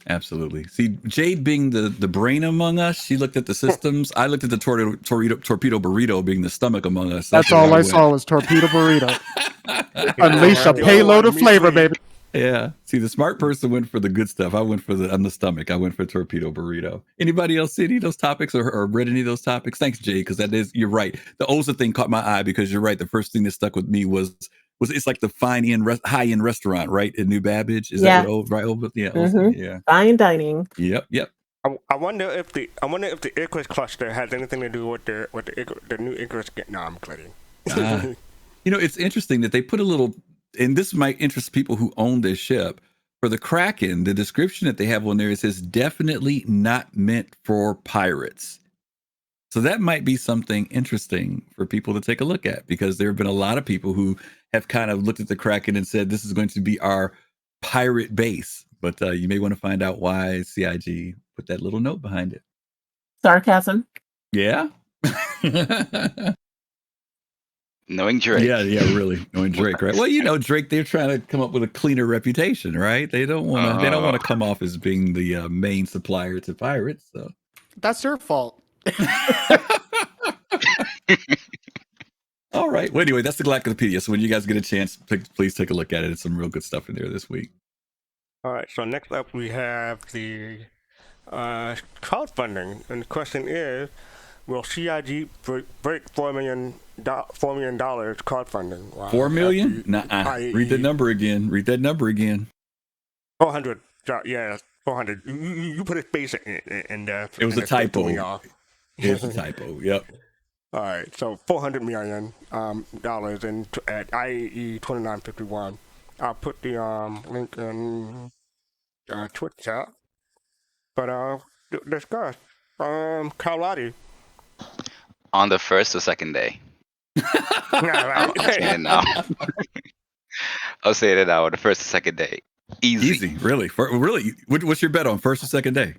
Absolutely. See, Jade being the brain among us, she looked at the systems. I looked at the torpedo burrito being the stomach among us. That's all I saw was torpedo burrito. Unleash a payload of flavor, baby. Yeah. See, the smart person went for the good stuff. I went for the stomach. I went for torpedo burrito. Anybody else see any of those topics or read any of those topics? Thanks, Jay, because you're right. The Oza thing caught my eye because you're right. The first thing that stuck with me was it's like the high end restaurant, right, in New Babbage? Is that what Oza? Yeah, Oza, yeah. Fine dining. Yep. I wonder if the Icarus cluster has anything to do with the new Icarus. No, I'm kidding. It's interesting that they put a little, and this might interest people who own this ship. For the Kraken, the description that they have on there, it says definitely not meant for pirates. So that might be something interesting for people to take a look at, because there have been a lot of people who have kind of looked at the Kraken and said, this is going to be our pirate base. But you may want to find out why CIG put that little note behind it. Sarcasm. Yeah. Knowing Drake. Yeah, really. Knowing Drake, right? Well, Drake, they're trying to come up with a cleaner reputation, right? They don't want to come off as being the main supplier to pirates. So that's their fault. All right. Well, anyway, that's the Galactopedia. So when you guys get a chance, please take a look at it. It's some real good stuff in there this week. All right. So next up, we have the crowdfunding, and the question is, will CIG break $4 million crowdfunding? Wow. $4 million? Nuh-uh. Read that number again. 400. Yeah, 400. You put a space in there. It was a typo. It's a typo. Yep. All right. So $400 million dollars at IAE 2951. I'll put the link in Twitch chat. But discuss. Carlotti. On the first or second day? I'm saying it now. I'll say it now. On the first or second day. Easy. Really? Really? What's your bet on first or second day?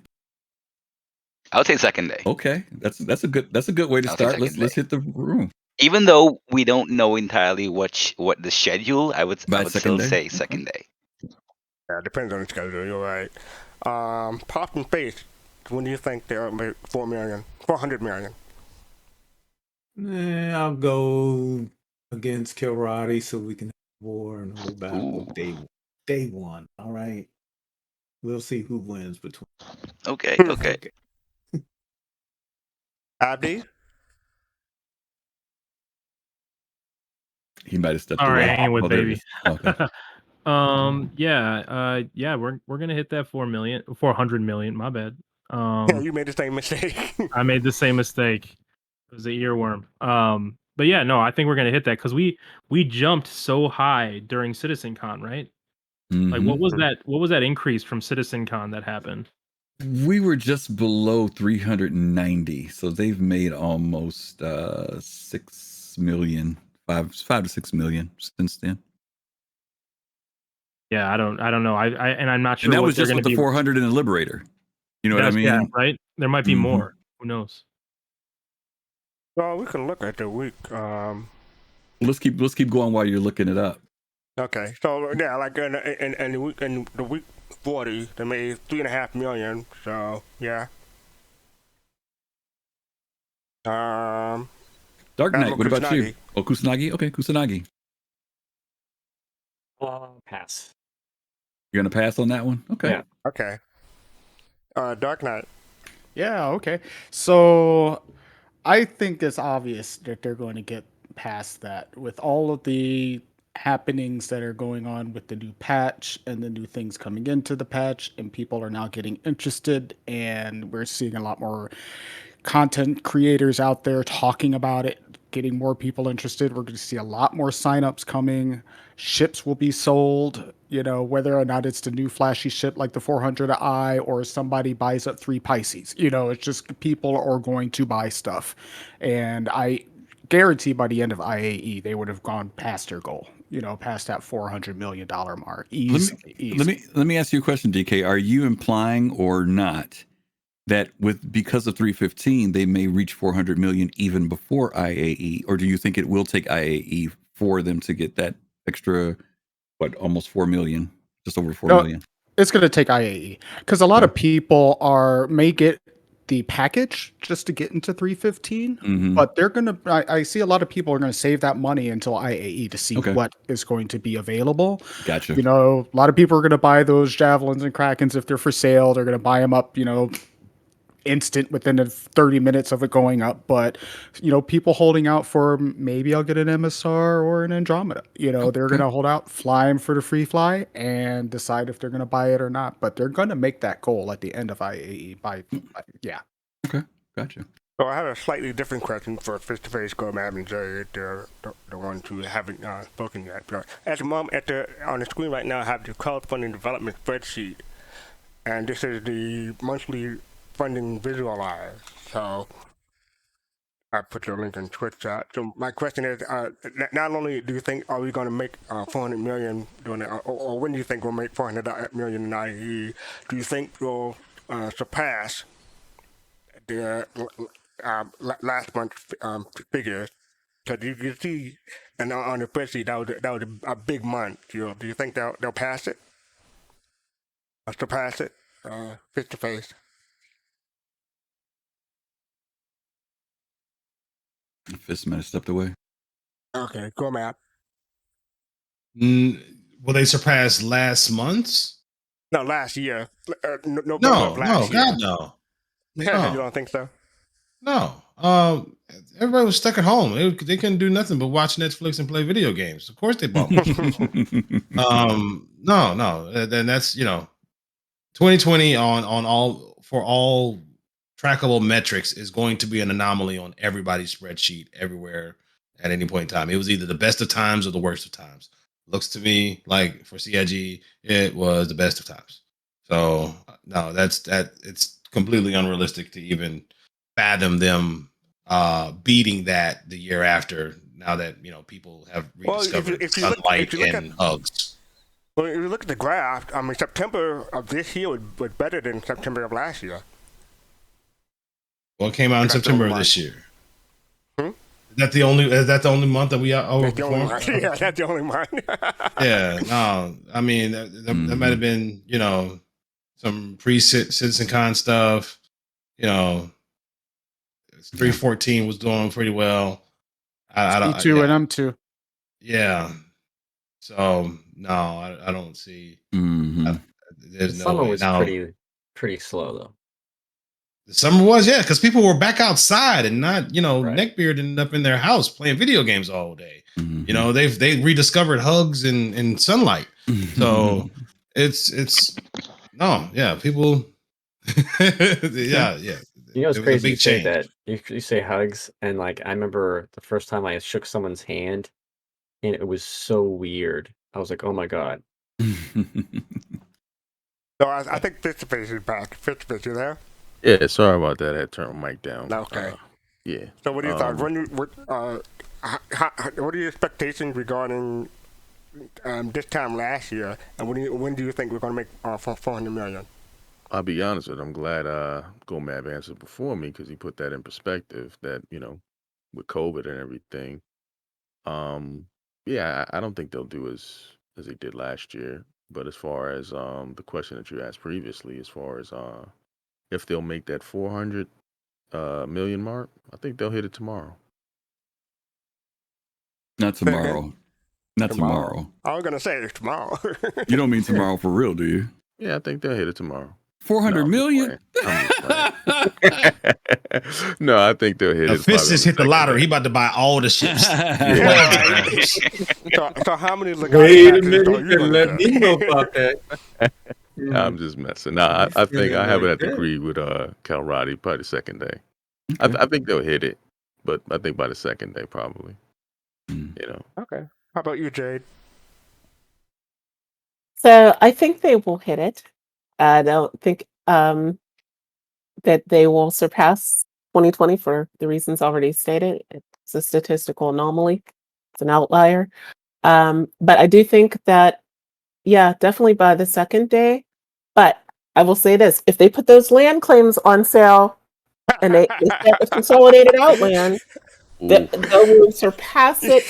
I'll take second day. Okay, that's a good way to start. Let's hit the room. Even though we don't know entirely what the schedule, I would still say second day. Yeah, depends on the schedule. You're right. Pop and Face. When do you think they'll make 400 million? I'll go against Kilradi so we can have war and hold battle day one. All right. We'll see who wins between. Okay. Abdi? He might have stepped away. All right, hanging with baby. Okay. We're gonna hit that 400 million. My bad. Yeah, you made the same mistake. I made the same mistake. It was an earworm. But yeah, no, I think we're gonna hit that because we jumped so high during CitizenCon, right? Mm-hmm. Like, what was that increase from CitizenCon that happened? We were just below 390, so they've made almost 6 million, 5 to 6 million since then. Yeah, I don't know. I'm not sure. And that was just with the 400 in the Liberator. You know what I mean? Yeah, right. There might be more. Who knows? Well, we can look at the week. Let's keep going while you're looking it up. Okay, so yeah, like in the week 40, they made 3.5 million. So yeah. Dark Knight. What about you? Oh, Kusanagi. Okay, Kusanagi. Pass. You're gonna pass on that one? Okay. Yeah. Okay. Dark Knight. Yeah. Okay. So I think it's obvious that they're going to get past that with all of the happenings that are going on with the new patch and the new things coming into the patch, and people are now getting interested, and we're seeing a lot more content creators out there talking about it, getting more people interested. We're going to see a lot more signups coming. Ships will be sold, whether or not it's the new flashy ship like the 400i or somebody buys up 3 Pisces. It's just people are going to buy stuff. And I guarantee by the end of IAE, they would have gone past their goal, past that $400 million mark. Easy. Let me ask you a question, DK. Are you implying or not that because of 315 they may reach 400 million even before IAE, or do you think it will take IAE for them to get that extra almost 4 million, just over 4 million? It's going to take IAE because a lot of people may get the package just to get into 315, but they're going to, I see a lot of people are going to save that money until IAE to see what is going to be available. Gotcha. A lot of people are going to buy those Javelins and Krakens if they're for sale. They're going to buy them up, instant within the 30 minutes of it going up. But people holding out for, maybe I'll get an MSR or an Andromeda. They're going to hold out, fly them for the free fly, and decide if they're going to buy it or not. But they're going to make that goal at the end of IAE yeah. Okay, gotcha. So I have a slightly different question for face-to-face Go Mab and Jay, the ones who haven't spoken yet. But at the moment, on the screen right now, I have the crowdfunding development spreadsheet, and this is the monthly funding visualized. So I put your link in Twitch chat. So my question is, not only do you think are we going to make 400 million doing it, or when do you think we'll make 400 million in IE? Do you think we'll surpass the last month's figures? Because you see, and on the spreadsheet that was a big month. Do you think they'll pass it? Or surpass it face to face? Fist might have stepped away. Okay, go Matt. Will they surpass last month's? No, last year. No, God, no. You don't think so? No. Everybody was stuck at home. They couldn't do nothing but watch Netflix and play video games. Of course they bought more. No. Then that's 2020 on all trackable metrics is going to be an anomaly on everybody's spreadsheet everywhere at any point in time. It was either the best of times or the worst of times. Looks to me like for CIG, it was the best of times. So no, it's completely unrealistic to even fathom them beating that the year after. Now that people have rediscovered sunlight and hugs. Well, if you look at the graph, September of this year was better than September of last year. Well, it came out in September of this year. Is that the only month that we overperformed? Yeah, that's the only month. Yeah, no. I mean, there might have been, some pre-CitizenCon stuff. 314 was doing pretty well. E2 and M2. Yeah. So no, I don't see. There's no summer way. was Now, pretty slow though. the summer was, because people were back outside and not, neckbeard ended up in their house playing video games all day. They rediscovered hugs and sunlight. So it's people. yeah. It's crazy you say that. You say hugs, and I remember the first time I shook someone's hand, and it was so weird. I was like, oh my God. So I think face-to-face is back. Face-to-face, you there? Yeah, sorry about that. I had to turn my mic down. Okay. Yeah. So what do you thought? What are your expectations regarding this time last year, and when do you think we're going to make 400 million? I'll be honest with you. I'm glad Gomab answered before me because he put that in perspective that, with COVID and everything. I don't think they'll do as they did last year. But as far as the question that you asked previously, as far as if they'll make that 400 million mark, I think they'll hit it tomorrow. Not tomorrow. Not tomorrow. I was going to say it's tomorrow. You don't mean tomorrow for real, do you? Yeah, I think they'll hit it tomorrow. 400 million? No, I think they'll hit it. Fist just hit the lottery. He about to buy all the ships. So how many? Wait a minute, let me know about that. I'm just messing. No, I think I have it at the agree with Calrati probably the second day. I think they'll hit it, but I think by the second day probably. Okay. How about you, Jade? So I think they will hit it. I don't think that they will surpass 2020 for the reasons already stated. It's a statistical anomaly. It's an outlier. But I do think that, yeah, definitely by the second day. But I will say this: if they put those land claims on sale and they start with consolidated outland, they will surpass it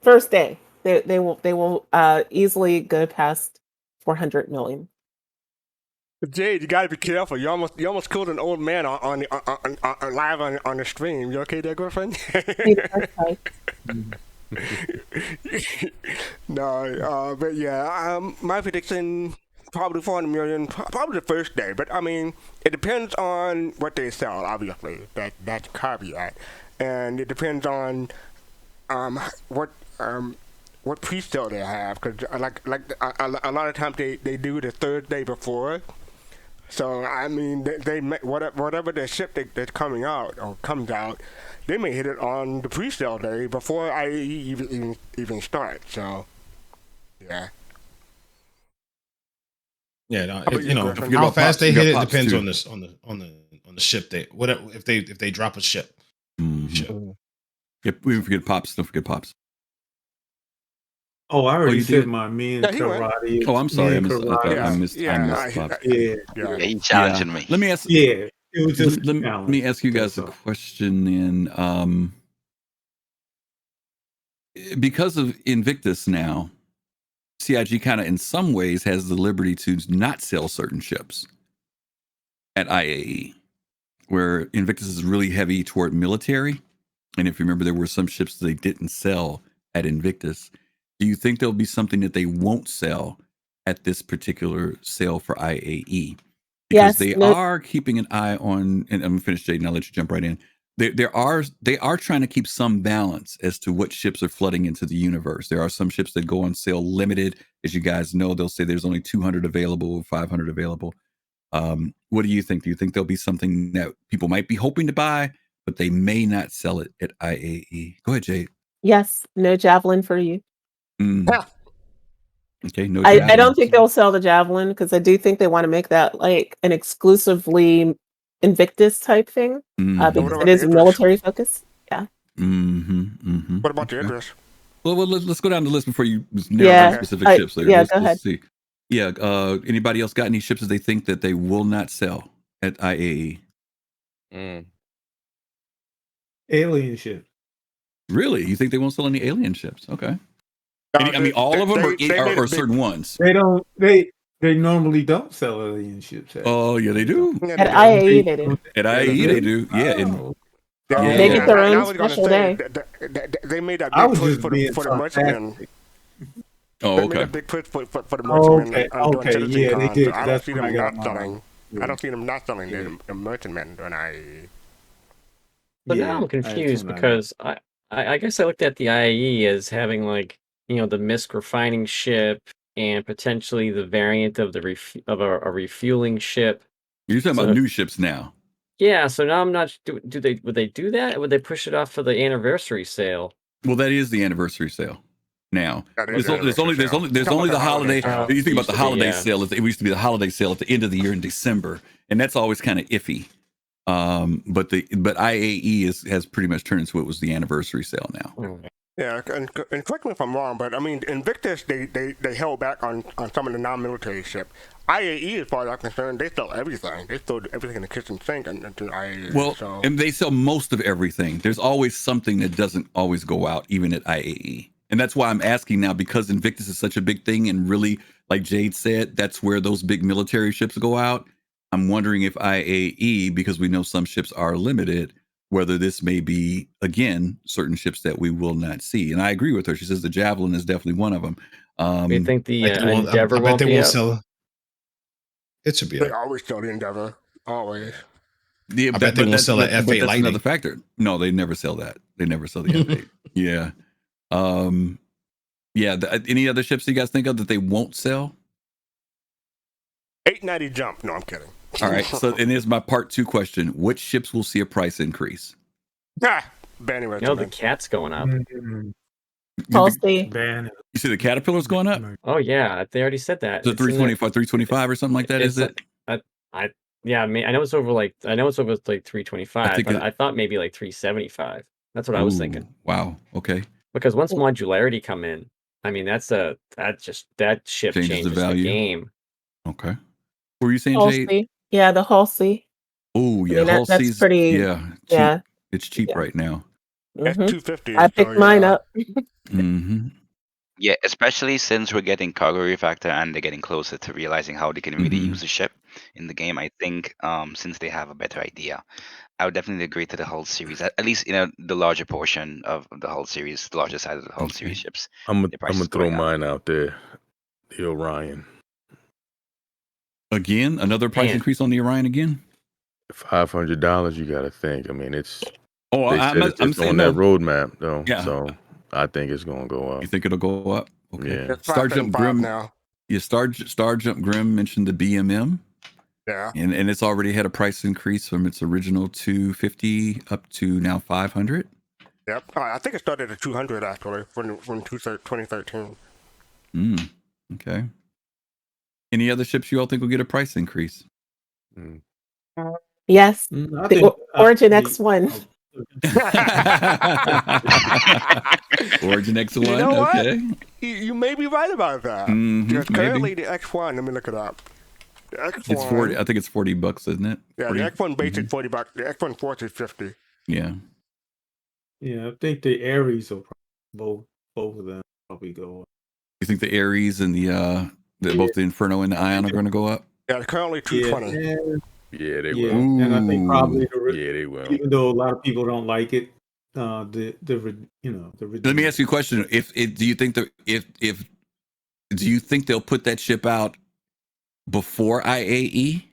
first day. They will easily go past 400 million. Jade, you gotta be careful. You almost killed an old man on live on the stream. You okay there, girlfriend? No, but yeah, my prediction probably 400 million, probably the first day. But I mean, it depends on what they sell. Obviously, that's a caveat, and it depends on what pre-sale they have. Because a lot of times they do the third day before. So I mean, they whatever the ship that's coming out or comes out, they may hit it on the pre-sale day before IAE even starts. So, yeah. Yeah, no, How about you know, Griffin? how fast they hit it Pops depends too. on the ship. Whatever if they drop a ship. Ship. Yep, we forget Pops. Don't forget Pops. Oh, I already you said did? mine. Me and Yeah, he went. karate. Oh, I'm sorry. Me I and missed. I thought karate. I missed. I missed Pops. Yeah. Yeah, he challenging me. Let me ask. Yeah, it was just a Let challenge. me ask you guys a That's all. question. In because of Invictus now, CIG kind of in some ways has the liberty to not sell certain ships at IAE, where Invictus is really heavy toward military. And if you remember, there were some ships that they didn't sell at Invictus. Do you think there'll be something that they won't sell at this particular sale for IAE? Because they are keeping an eye on, and I'm gonna finish, Jade, and I'll let you jump right in. They are trying to keep some balance as to what ships are flooding into the universe. There are some ships that go on sale limited. As you guys know, they'll say there's only 200 available, 500 available. What do you think? Do you think there'll be something that people might be hoping to buy, but they may not sell it at IAE? Go ahead, Jade. Yes, no Javelin for you. Okay, no I Javelin. don't think they'll sell the Javelin because I do think they want to make that like an exclusively Invictus type thing because it is military focus. Yeah. What about the Idris? Well, let's go down the list before you narrow down specific ships there. Yeah, go ahead. See. Yeah, anybody else got any ships that they think that they will not sell at IAE? Alien ship. Really? You think they won't sell any alien ships? Okay. I mean, all of them or certain ones? They don't. They normally don't sell alien ships. Oh, yeah, they do. At IAE, they do. At IAE, they do. Yeah. They get their own special day. They made that big push for the merchantmen. Oh, They made a big push for the merchantmen. Okay, yeah, they did. I don't That's see when I them got not selling. I don't see them not selling the merchantmen during IAE. But now I'm confused because I guess I looked at the IAE as having like, you know, the MISC refining ship and potentially the variant of the a refueling ship. You're talking about new ships now. Yeah, so now I'm not. Would they do that? Or would they push it off for the anniversary sale? Well, that is the anniversary sale. Now there's only the holiday. You think about the holiday sale. It used to be the holiday sale at the end of the year in December, and that's always kind of iffy. But IAE has pretty much turned into what was the anniversary sale now. Yeah, and correct me if I'm wrong, but I mean, Invictus, they held back on some of the non-military ship. IAE, as far as I'm concerned, they sell everything. They throw everything in the kitchen sink into IAE. Well, and they sell most of everything. There's always something that doesn't always go out, even at IAE. And that's why I'm asking now, because Invictus is such a big thing, and really, like Jade said, that's where those big military ships go out. I'm wondering if IAE, because we know some ships are limited, whether this may be, again, certain ships that we will not see. And I agree with her. She says the Javelin is definitely one of them. You think the Endeavor won't be out? Sell. It should be. They always sell the Endeavor. Always. Yeah, I bet they won't sell an F8 Lightning. That's another factor. No, they never sell that. They never sell the F8. Yeah. Any other ships you guys think of that they won't sell? 890 Jump. No, I'm kidding. All right. So, and here's my part 2 question: which ships will see a price increase? Banning You know, the cat's going up. Tulsi. Ban. You see the Caterpillar's going up? Oh yeah, they already said that. So It's in 325, 325 or something like that, is it? Yeah, I know it's over like 325, but I thought maybe like 375. That's what I was thinking. Wow. Okay. Because once modularity come in, I mean that ship changes the value. game. Okay. What were you saying, Halsey. Jade? Yeah, the Halsey. Oh yeah, I mean, that's pretty. cheap. It's cheap right now. That's $250. I picked mine up. Mm-hmm. Yeah, especially since we're getting cargo refactor and they're getting closer to realizing how they can really use the ship in the game. I think since they have a better idea, I would definitely agree to the whole series. At least the larger portion of the whole series, the larger side of the whole series ships. I'm gonna throw mine out there. The Orion. Again, another price increase on the Orion again. $500. You got to think. I mean, it's. Oh, I'm on that roadmap though. Yeah. So I think it's gonna go up. You think it'll go up? Okay. Yeah. It's $5.5 Grim now. Yeah, Star Jump Grim mentioned the BMM. Yeah. And it's already had a price increase from its original 250 up to now 500. Yep. I think it started at 200 actually from 2013. Okay. Any other ships you all think will get a price increase? Yes. I The think Origin X1. Origin X1. You know what? Okay. You may be right about that. Because currently the X1, let me look it up. The X1, It's 40. I think it's $40, isn't it? Yeah, 40? the X1 base is $40. The X1 Force is $50. Yeah. Yeah, I think the Ares will both of them probably go up. You think the Ares and both the Inferno and the Ion are going to go up? Yeah, they're currently 220. Yeah, they will. And I think probably they will. Even though a lot of people don't like it, the Let me ask you a question. Do you think do you think they'll put that ship out before IAE?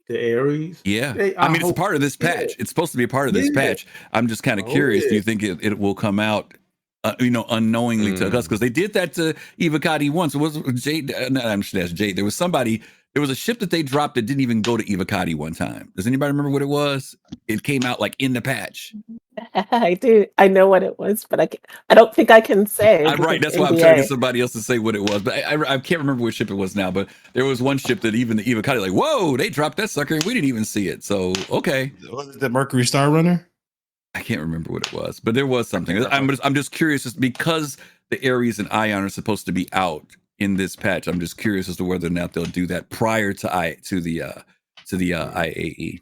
The Ares? Yeah. I mean, it's hope- part of this patch. It's supposed to be a part of this patch. I'm just kind of curious. Do you think it will come out, unknowingly to us? Because they did that to Ivacati once. Was Jade? I'm sure that's Jade. There was a ship that they dropped that didn't even go to Ivacati one time. Does anybody remember what it was? It came out like in the patch. I do. I know what it was, but I don't think I can say. Right. That's why I'm trying to get somebody else to say what it was. But I can't remember what ship it was now. But there was one ship that even the Ivacati, like, whoa, they dropped that sucker and we didn't even see it. So, okay. Was it the Mercury Star Runner? I can't remember what it was, but there was something. I'm just curious, just because the Ares and Ion are supposed to be out in this patch. I'm just curious as to whether or not they'll do that prior to the IAE.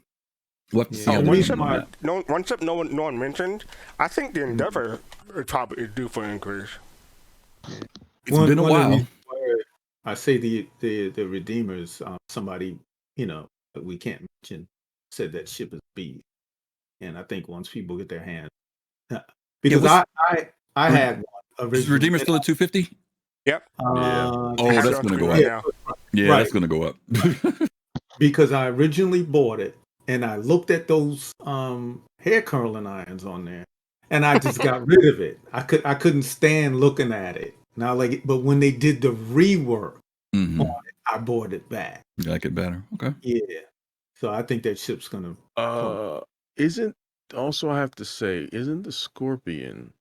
What? One ship no one mentioned. I think the Endeavor is probably due for an increase. It's been a while. I say the Redeemers. Somebody that we can't mention said that ship is B, and I think once people get their hands, because I had one. Is Redeemer still at 250? Yep. That's going to go up. Yeah, that's going to go up. Because I originally bought it and I looked at those hair curling irons on there and I just got rid of it. I couldn't stand looking at it. Now but when they did the rework on it, I bought it back. You like it better? Okay. Yeah. So I think that ship's gonna I have to say, isn't the Scorpion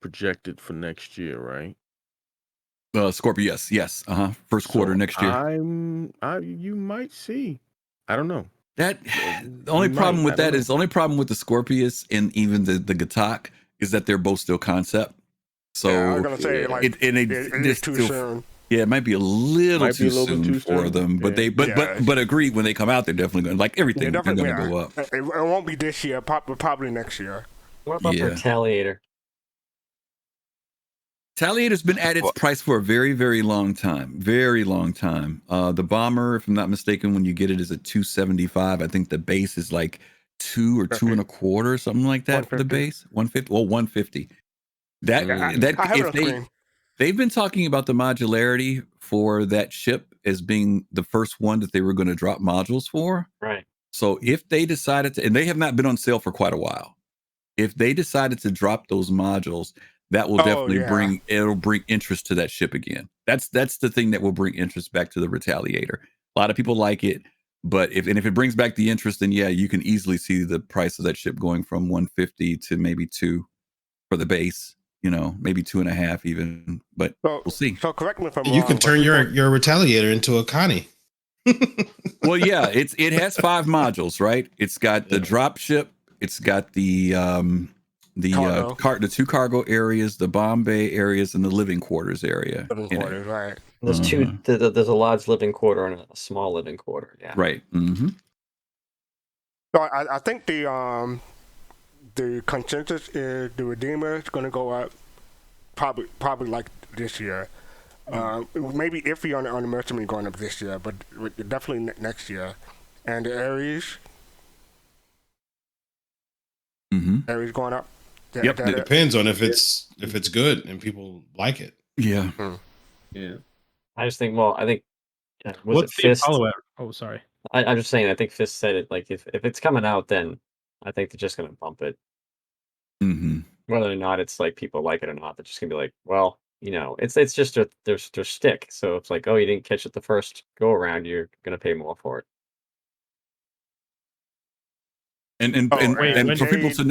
projected for next year, right? Scorpio, yes. First quarter next year. You might see. I don't know. The only problem with the Scorpius and even the Gatak is that they're both still concept. So I was gonna say it's too soon. Yeah, it might be a little too soon for them, but but agree, when they come out, they're definitely going, like everything, they're going to go up. It won't be this year, probably next year. What about the Retaliator? Retaliator's been at its price for a very, very long time. Very long time. The Bomber, if I'm not mistaken, when you get it, is at $275. I think the base is like $2 or $2.25, something like that for the base. $150. Well, $150. They've been talking about the modularity for that ship as being the first one that they were going to drop modules for. Right. So if they decided to, and they have not been on sale for quite a while, if they decided to drop those modules, that will definitely bring interest to that ship again. That's the thing that will bring interest back to the Retaliator. A lot of people like it. But if it brings back the interest, then yeah, you can easily see the price of that ship going from 150 to maybe 2 for the base. Maybe 2.5 even. But we'll see. So correct me if I'm You wrong. can turn your Retaliator into a Connie. Well, yeah, it has 5 modules, right? It's got the drop ship, it's got the 2 cargo areas, the bomb bay areas, and the living quarters area. Living quarters, right? There's two. There's a large living quarter and a small living quarter. Yeah. Right. Mm-hmm. So I think the consensus is the Redeemer is going to go up probably like this year. Maybe iffy on the Mercenary going up this year, but definitely next year. And the Ares, Ares going up. Yep, it depends on if it's good and people like it. Yeah. Yeah. I just think. Well, I think. What's the Apollo at? Oh, sorry. I'm just saying. I think Fist said it. Like, if it's coming out, then I think they're just going to bump it. Mm-hmm. Whether or not it's like people like it or not, they're just going to be like, well, it's just their stick. So it's like, oh, you didn't catch it the first go around, you're going to pay more for it. And for people to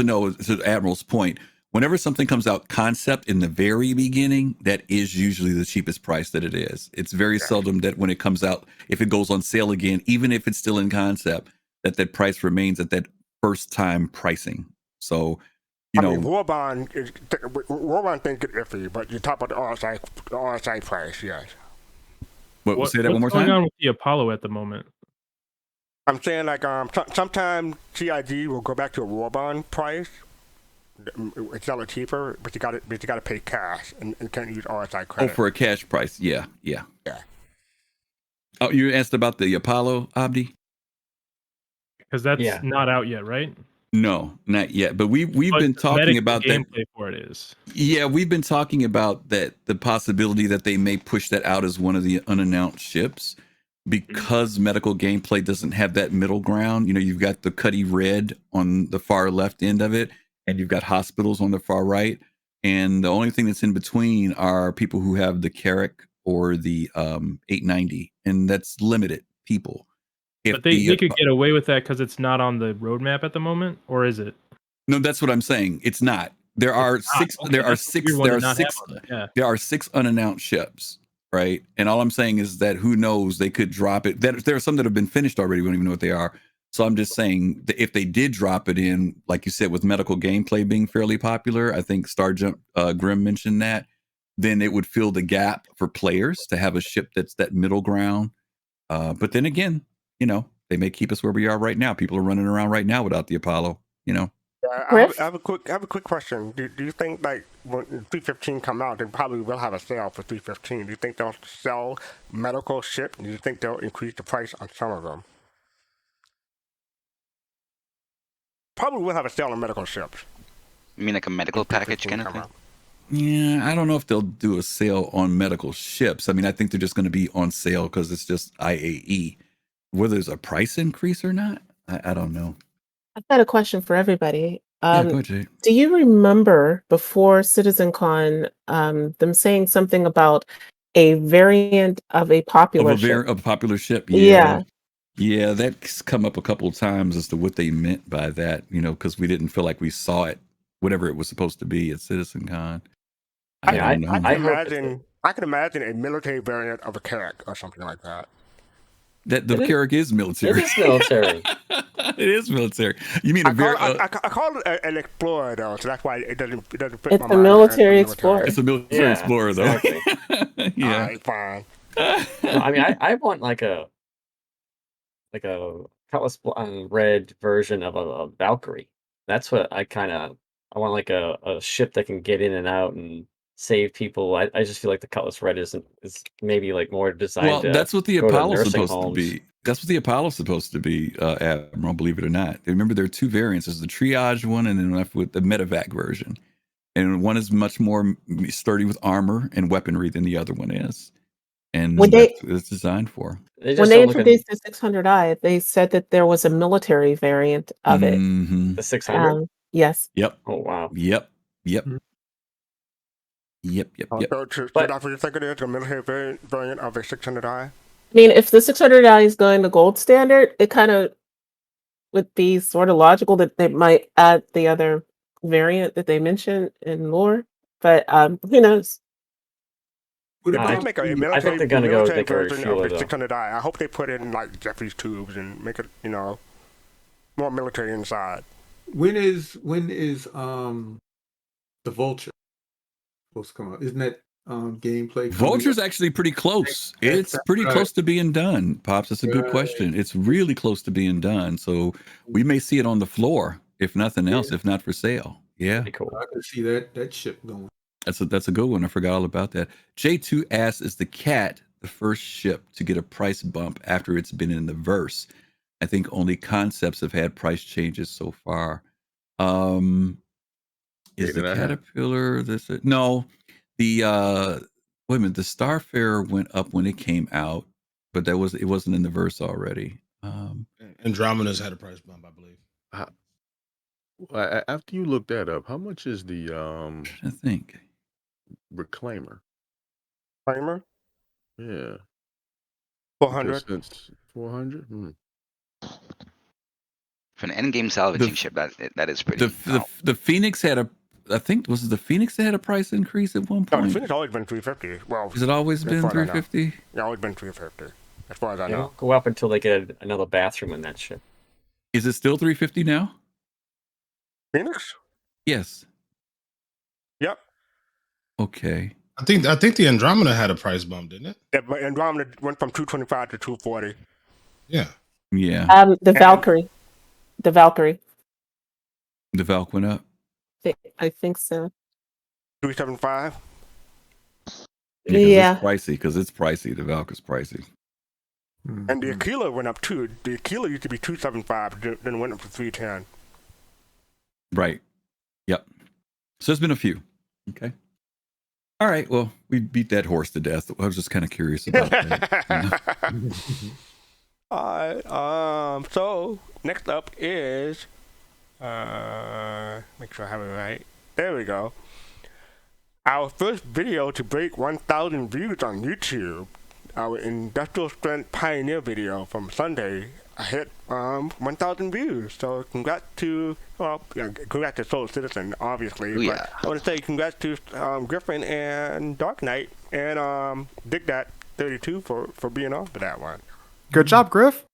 know, to Admiral's point, whenever something comes out concept in the very beginning, that is usually the cheapest price that it is. It's very seldom that when it comes out, if it goes on sale again, even if it's still in concept, that price remains at that first time pricing. So, Warbond things get iffy, but you talk about the RSI price, yes. Say that one more time. What's going on with the Apollo at the moment? I'm saying like sometimes CIG will go back to a Warbond price. It's sell it cheaper, but you got to pay cash and can't use RSI credit. Oh, for a cash price, yeah. Oh, you asked about the Apollo, Abdi? Because that's not out yet, right? No, not yet. But we've been talking about that. Gameplay for it is. Yeah, we've been talking about that, the possibility that they may push that out as one of the unannounced ships, because medical gameplay doesn't have that middle ground. You've got the Cuddy Red on the far left end of it, and you've got hospitals on the far right. And the only thing that's in between are people who have the Carrack or the 890, and that's limited people. But they could get away with that because it's not on the roadmap at the moment, or is it? No, that's what I'm saying. It's not. There are six. Okay, there are six. There are six. There are 6 unannounced ships, right? And all I'm saying is that who knows? They could drop it. There are some that have been finished already. We don't even know what they are. So I'm just saying that if they did drop it in, like you said, with medical gameplay being fairly popular, I think Grim mentioned that, then it would fill the gap for players to have a ship that's that middle ground. But then again, they may keep us where we are right now. People are running around right now without the Apollo. I have a quick question. Do you think like when 315 come out, they probably will have a sale for 315? Do you think they'll sell medical ship? Do you think they'll increase the price on some of them? Probably will have a sale on medical ships. You mean like a medical package kind of thing? Yeah, I don't know if they'll do a sale on medical ships. I mean, I think they're just going to be on sale because it's just IAE. Whether there's a price increase or not, I don't know. I've got a question for everybody. Go ahead, Jay. Do you remember before CitizenCon them saying something about a variant of a popular ship? Of a popular ship? Yeah. Yeah, that's come up a couple of times as to what they meant by that, because we didn't feel like we saw it, whatever it was supposed to be at CitizenCon. I don't know. I can imagine a military variant of a Carrack or something like that. That the Carrack is military. It is military. It is military. You mean I call it an explorer though, so that's why it doesn't fit my mind. It's a military explorer. It's a military explorer though. Exactly. Yeah. All right, fine. No, I mean, I want like a Cutlass Red version of a Valkyrie. That's what I want, like a ship that can get in and out and save people. I just feel like the Cutlass Red is maybe like more designed. Well, that's what the Apollo's supposed to be. That's what the Apollo's supposed to be, Admiral, believe it or not. Remember, there are 2 variants. There's the triage one and then left with the medevac version. And one is much more sturdy with armor and weaponry than the other one is. And that's what it's designed for. When they introduced the 600i, they said that there was a military variant of it. The 600? Yes. Yep. Oh, wow. Yep. So that's what you think it is, a military variant of a 600i? I mean, if the 600i is going to gold standard, it kind of would be sort of logical that they might add the other variant that they mentioned in lore. But who knows? Would They're it gonna be, make a I think they're gonna go military like a version of refueler the though. 600i. I hope they put in like Jeffrey's tubes and make it, more military inside. when is the Vulture supposed to come out? Isn't that gameplay coming Vulture's up? actually pretty close. That's It's pretty right. close to being done, Pops. That's a good Right. question. It's really close to being done. So we may see it on the floor, if nothing else, if not for sale. Yeah. Pretty cool. I can see that ship going. That's a good one. I forgot all about that. J2 asks, is the cat the first ship to get a price bump after it's been in the verse? I think only concepts have had price changes so far. Is the Caterpillar this? No, the wait a minute. The Starfarer went up when it came out, but it wasn't in the verse already. Andromeda's had a price bump, I believe. After you look that up, how much is the I think Reclaimer? Reclaimer? Yeah. 400. 400? For an endgame salvaging ship, that is pretty. The Phoenix had a. I think was it the Phoenix that had a price increase at one point. No, the Phoenix always been 350. Well, has it always been 350? Yeah, always been 350. As far as I know. It'll go up until they get another bathroom in that ship. Is it still 350 now? Phoenix? Yes. Yep. Okay. I think the Andromeda had a price bump, didn't it? Yeah, but Andromeda went from 225 to 240. Yeah. Yeah. The Valkyrie. The Valkyrie. The Valk went up. I think so. 375. Yeah. It's pricey because it's pricey. The Valk is pricey. And the Aquila went up too. The Aquila used to be 275, then went up to 310. Right. Yep. So there's been a few. Okay. All right. Well, we beat that horse to death. I was just kind of curious about that. All right. So next up is make sure I have it right. There we go. Our first video to break 1,000 views on YouTube. Our industrial strength pioneer video from Sunday hit 1,000 views. So congrats to Soul Citizen, obviously. Ooh, yeah. But I want to say congrats to Griffin and Dark Knight and Dig That 32 for being on for that one. Good job, Griff.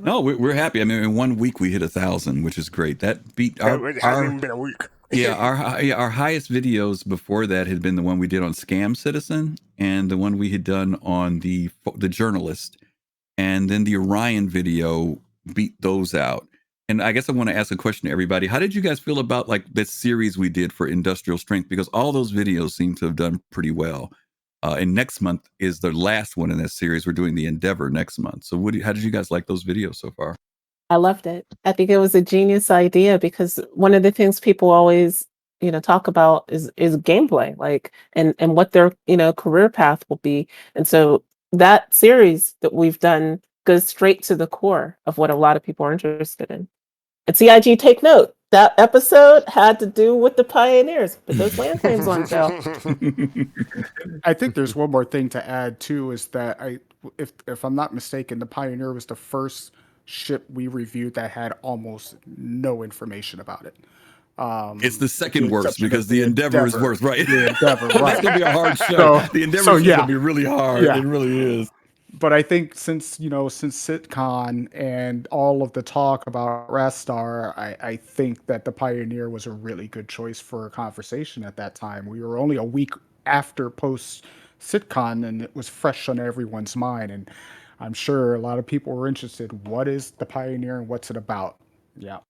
No, we're happy. I mean, in 1 week we hit 1,000, which is great. That beat It hasn't even been a week. Our highest videos before that had been the one we did on Scam Citizen and the one we had done on the journalist, and then the Orion video beat those out. And I guess I want to ask a question to everybody. How did you guys feel about like this series we did for Industrial Strength? Because all those videos seem to have done pretty well. And next month is the last one in this series. We're doing the Endeavor next month. So how did you guys like those videos so far? I loved it. I think it was a genius idea because one of the things people always, talk about is gameplay, like and what their, career path will be. And so that series that we've done goes straight to the core of what a lot of people are interested in. And CIG, take note. That episode had to do with the pioneers, but those land claims on sale. I think there's one more thing to add too, is that if I'm not mistaken, the Pioneer was the first ship we reviewed that had almost no information about it. It's the second worst because the Endeavor is worse, right? The Endeavor, right? That's gonna be a hard show. The Endeavor is gonna be really hard. Yeah. It really is. But I think since SitCon and all of the talk about Rastar, I think that the Pioneer was a really good choice for a conversation at that time. We were only a week after post SitCon, and it was fresh on everyone's mind. And I'm sure a lot of people were interested. What is the Pioneer and what's it about? Yeah.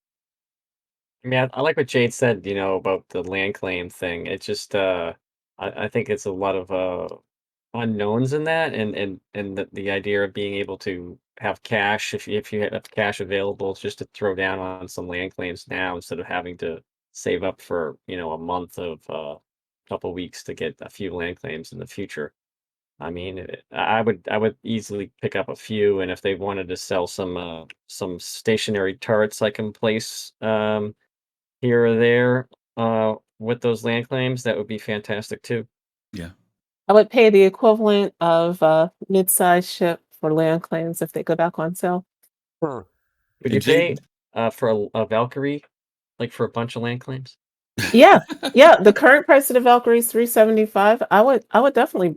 I mean, I like what Jade said, about the land claim thing. It just, I think it's a lot of unknowns in that, and the idea of being able to have cash if you have cash available just to throw down on some land claims now instead of having to save up for a month of couple weeks to get a few land claims in the future. I mean, I would easily pick up a few, and if they wanted to sell some stationary turrets I can place here or there with those land claims, that would be fantastic too. Yeah. I would pay the equivalent of a mid-sized ship for land claims if they go back on sale. Would And you Jay- pay for a Valkyrie, like for a bunch of land claims? Yeah, yeah. The current price of the Valkyrie is $375. I would definitely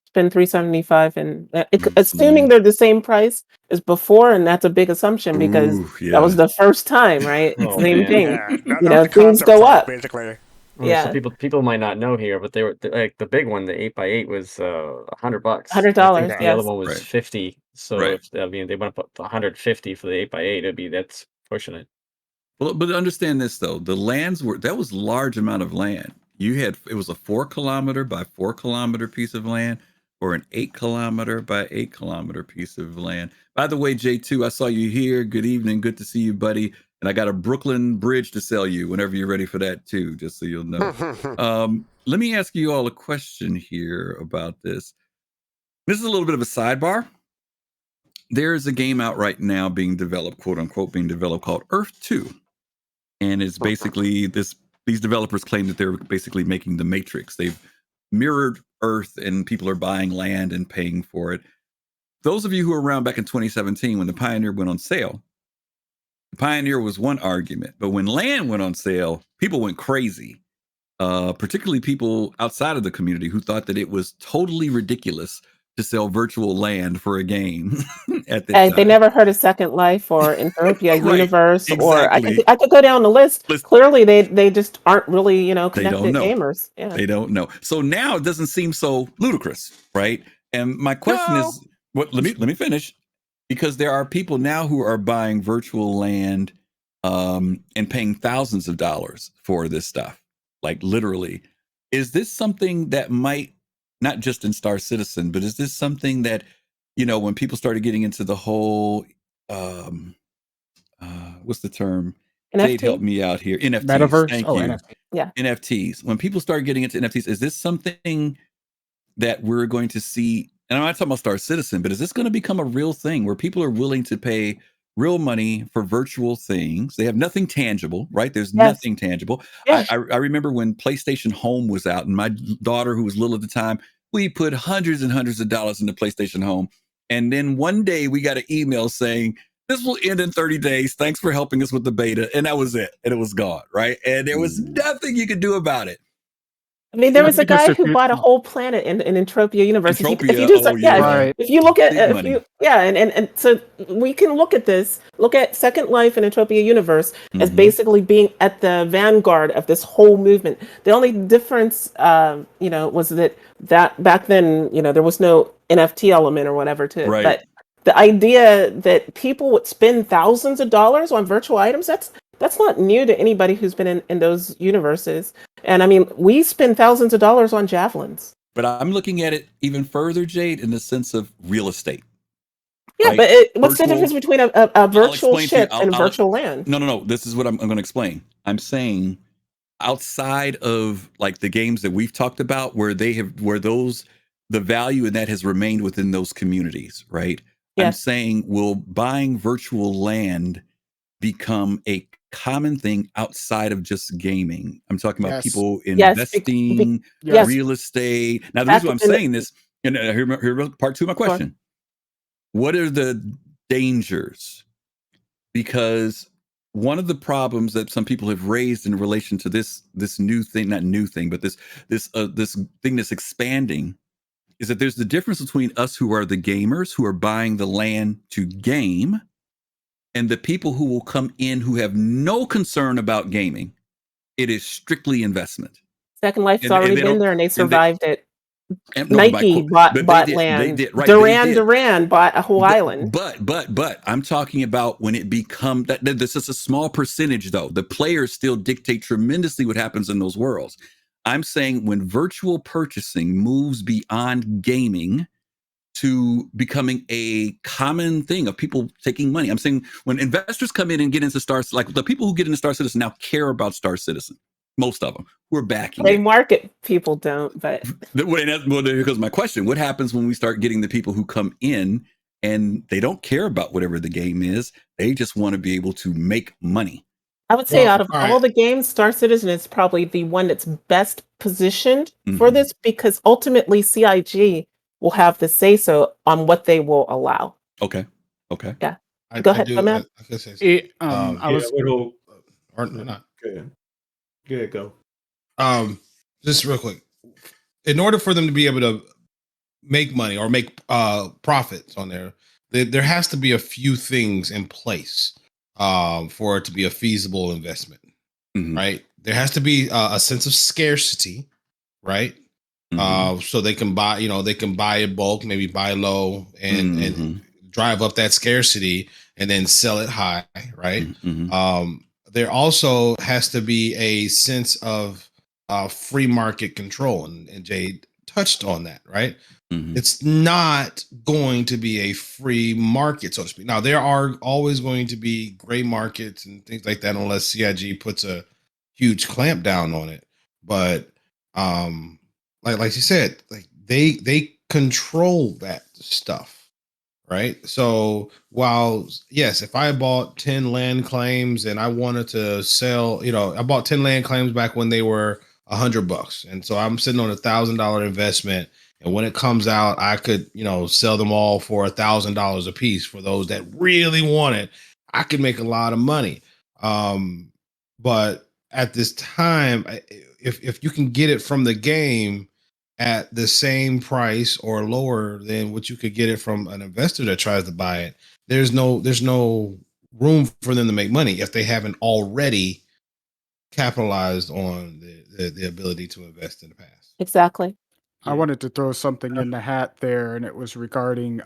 spend $375, and assuming they're the same price as before, and that's a big assumption because Ooh, that was yeah. the first time, right? Oh, Same man. thing. Yeah, that You was know, the things concept go for it, up. basically. So Yeah, people might not know here, but they were like the big one, the 8x8 was $100. I $100. think the other Yes. one was Right. 50. So Right. if I mean they went up to 150 for the 8x8, that's pushing it. Well, but understand this though, the lands that was large amount of land. It was a 4 kilometer by 4 kilometer piece of land, or an 8 kilometer by 8 kilometer piece of land. By the way, J2, I saw you here. Good evening. Good to see you, buddy. And I got a Brooklyn Bridge to sell you whenever you're ready for that too, just so you'll know. Let me ask you all a question here about this. This is a little bit of a sidebar. There's a game out right now being developed, quote unquote, being developed called Earth 2. And it's basically these developers claim that they're basically making the Matrix. They've mirrored Earth and people are buying land and paying for it. Those of you who were around back in 2017 when the Pioneer went on sale, the Pioneer was one argument. But when land went on sale, people went crazy. Particularly people outside of the community who thought that it was totally ridiculous to sell virtual land for a game at that time. They never heard of Second Life or Entropia Right, Universe, or exactly. I could go down the list. Clearly, they just aren't really connected know. gamers. Yeah. They don't know. So now it doesn't seem so ludicrous, right? And my question is, let me finish, because there are people now who are buying virtual land and paying thousands of dollars for this stuff, like literally. Is this something that might, not just in Star Citizen, but is this something that, when people started getting into the whole, what's the term? NFT? Jade, help me out here. NFTs. Metaverse? Thank Oh, you. NFT. Yeah. NFTs. When people start getting into NFTs, is this something that we're going to see? And I'm not talking about Star Citizen, but is this going to become a real thing where people are willing to pay real money for virtual things? They have nothing tangible, right? There's nothing tangible. Yes. I remember when PlayStation Home was out, and my daughter, who was little at the time, we put hundreds and hundreds of dollars into PlayStation Home. And then one day we got an email saying, this will end in 30 days. Thanks for helping us with the beta. And that was it. And it was gone, right? And there was nothing you could do about it. I mean, there was a guy who bought a whole planet in Entropia Universe. If you just, if you look at, and so we can look at this, look at Second Life and Entropia Universe as basically being at the vanguard of this whole movement. The only difference, was that back then, there was no NFT element or whatever to it. But the idea that people would spend thousands of dollars on virtual items, that's not new to anybody who's been in those universes. And I mean, we spend thousands of dollars on javelins. But I'm looking at it even further, Jade, in the sense of real estate. Yeah, right? But what's the difference between a virtual ship and virtual land? No. This is what I'm going to explain. I'm saying outside of like the games that we've talked about, where the value in that has remained within those communities, right? I'm saying, will buying virtual land become a common thing outside of just gaming? I'm talking about people investing, real estate. Now, the reason why I'm saying this, and here's part two of my question. What are the dangers? Because one of the problems that some people have raised in relation to this new thing, not new thing, but this thing that's expanding, is that there's the difference between us who are the gamers who are buying the land to game, and the people who will come in who have no concern about gaming. It is strictly investment. Second Life's already been there and they survived it. Nike bought land. Duran bought a whole island. But I'm talking about when it becomes that. This is a small percentage, though. The players still dictate tremendously what happens in those worlds. I'm saying when virtual purchasing moves beyond gaming to becoming a common thing of people taking money. I'm saying when investors come in and get into like the people who get into Star Citizen now care about Star Citizen. Most of them who are backing it. Market people don't, but well, there goes my question. What happens when we start getting the people who come in and they don't care about whatever the game is? They just want to be able to make money. I would say out of all the games, Star Citizen is probably the one that's best positioned for this, because ultimately CIG will have the say so on what they will allow. Okay. Yeah. I Go ahead, do. Roman. I could say something. I was or not. Good. Yeah, go. Just real quick. In order for them to be able to make money or make profits on there has to be a few things in place for it to be a feasible investment, right? There has to be a sense of scarcity, right? So they can buy, they can buy in bulk, maybe buy low and drive up that scarcity and then sell it high, right? There also has to be a sense of free market control, and Jade touched on that, right? It's not going to be a free market, so to speak. Now, there are always going to be gray markets and things like that, unless CIG puts a huge clamp down on it. But like you said, like they control that stuff, right? So while yes, if I bought 10 land claims and I wanted to sell, I bought 10 land claims back when they were $100, and so I'm sitting on $1,000 investment. And when it comes out, I could, sell them all for $1,000 a piece for those that really want it. I could make a lot of money. But at this time, if you can get it from the game at the same price or lower than what you could get it from an investor that tries to buy it, there's no room for them to make money if they haven't already capitalized on the ability to invest in the past. Exactly. I wanted to throw something in the hat there, and it was regarding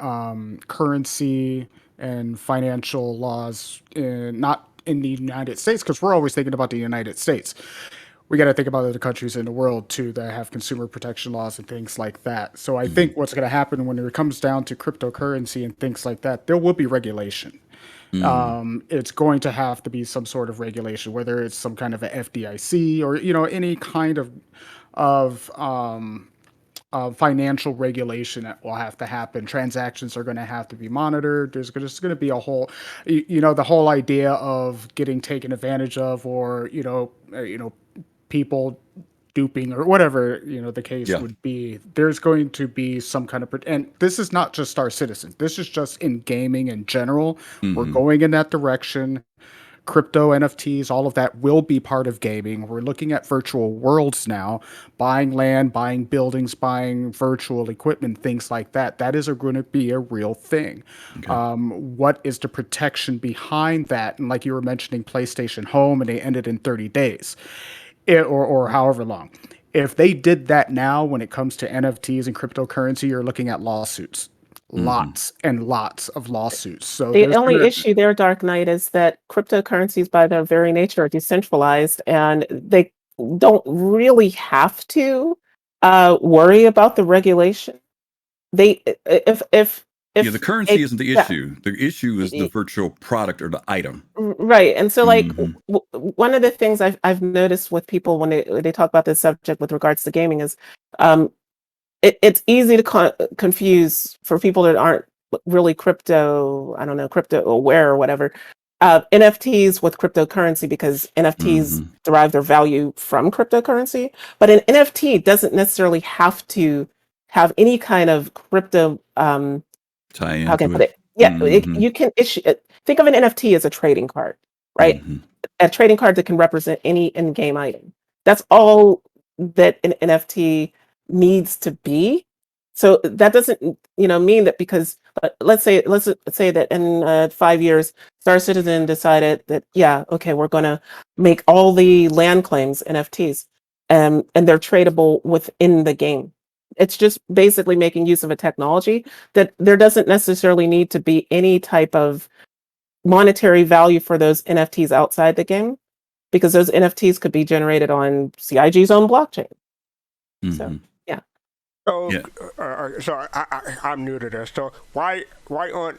currency and financial laws, not in the United States, because we're always thinking about the United States. We got to think about other countries in the world too that have consumer protection laws and things like that. So I think what's going to happen when it comes down to cryptocurrency and things like that, there will be regulation. It's going to have to be some sort of regulation, whether it's some kind of a FDIC or any kind of financial regulation that will have to happen. Transactions are going to have to be monitored. There's just going to be a whole, the whole idea of getting taken advantage of, or people duping or whatever the case would be. There's going to be some kind of, and this is not just Star Citizen. This is just in gaming in general. We're going in that direction. Crypto, NFTs, all of that will be part of gaming. We're looking at virtual worlds now, buying land, buying buildings, buying virtual equipment, things like that. That is going to be a real thing. Okay. What is the protection behind that? And like you were mentioning, PlayStation Home, and they ended in 30 days or however long. If they did that now when it comes to NFTs and cryptocurrency, you're looking at lawsuits. Lots and lots of lawsuits. So the only issue there, Dark Knight, is that cryptocurrencies by their very nature are decentralized, and they don't really have to worry about the regulation. They if the currency isn't the issue. The issue is the virtual product or the item. Right. And so like one of the things I've noticed with people when they talk about this subject with regards to gaming is it's easy to confuse for people that aren't really crypto aware or whatever, NFTs with cryptocurrency, because NFTs derive their value from cryptocurrency. But an NFT doesn't necessarily have to have any kind of crypto. How can I put it? Yeah, you can issue it. Think of an NFT as a trading card, right? A trading card that can represent any in-game item. That's all that an NFT needs to be. So that doesn't mean that because let's say that in 5 years Star Citizen decided that we're going to make all the land claims NFTs, and they're tradable within the game. It's just basically making use of a technology that there doesn't necessarily need to be any type of monetary value for those NFTs outside the game, because those NFTs could be generated on CIG's own blockchain. So So I'm new to this. So why aren't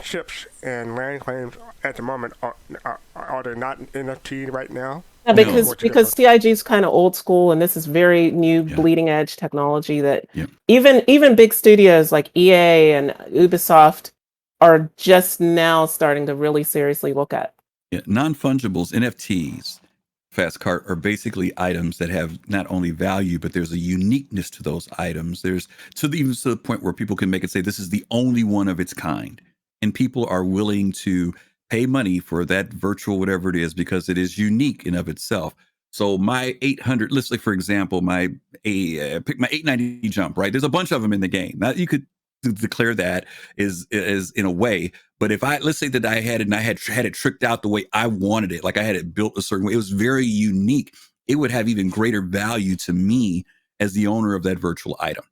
ships and land claims at the moment are they not NFT right now? Yeah, because CIG is kind of old school, and this is very new, bleeding edge technology that even big studios like EA and Ubisoft are just now starting to really seriously look at. Non-fungibles, NFTs, Fast Cart are basically items that have not only value, but there's a uniqueness to those items. There's even to the point where people can make it say this is the only one of its kind, and people are willing to pay money for that virtual whatever it is because it is unique in of itself. So my 800, let's say for example, pick my 890 jump. Right, there's a bunch of them in the game. Now you could declare that is in a way. But if let's say that I had it and I had it tricked out the way I wanted it, like I had it built a certain way, it was very unique. It would have even greater value to me as the owner of that virtual item.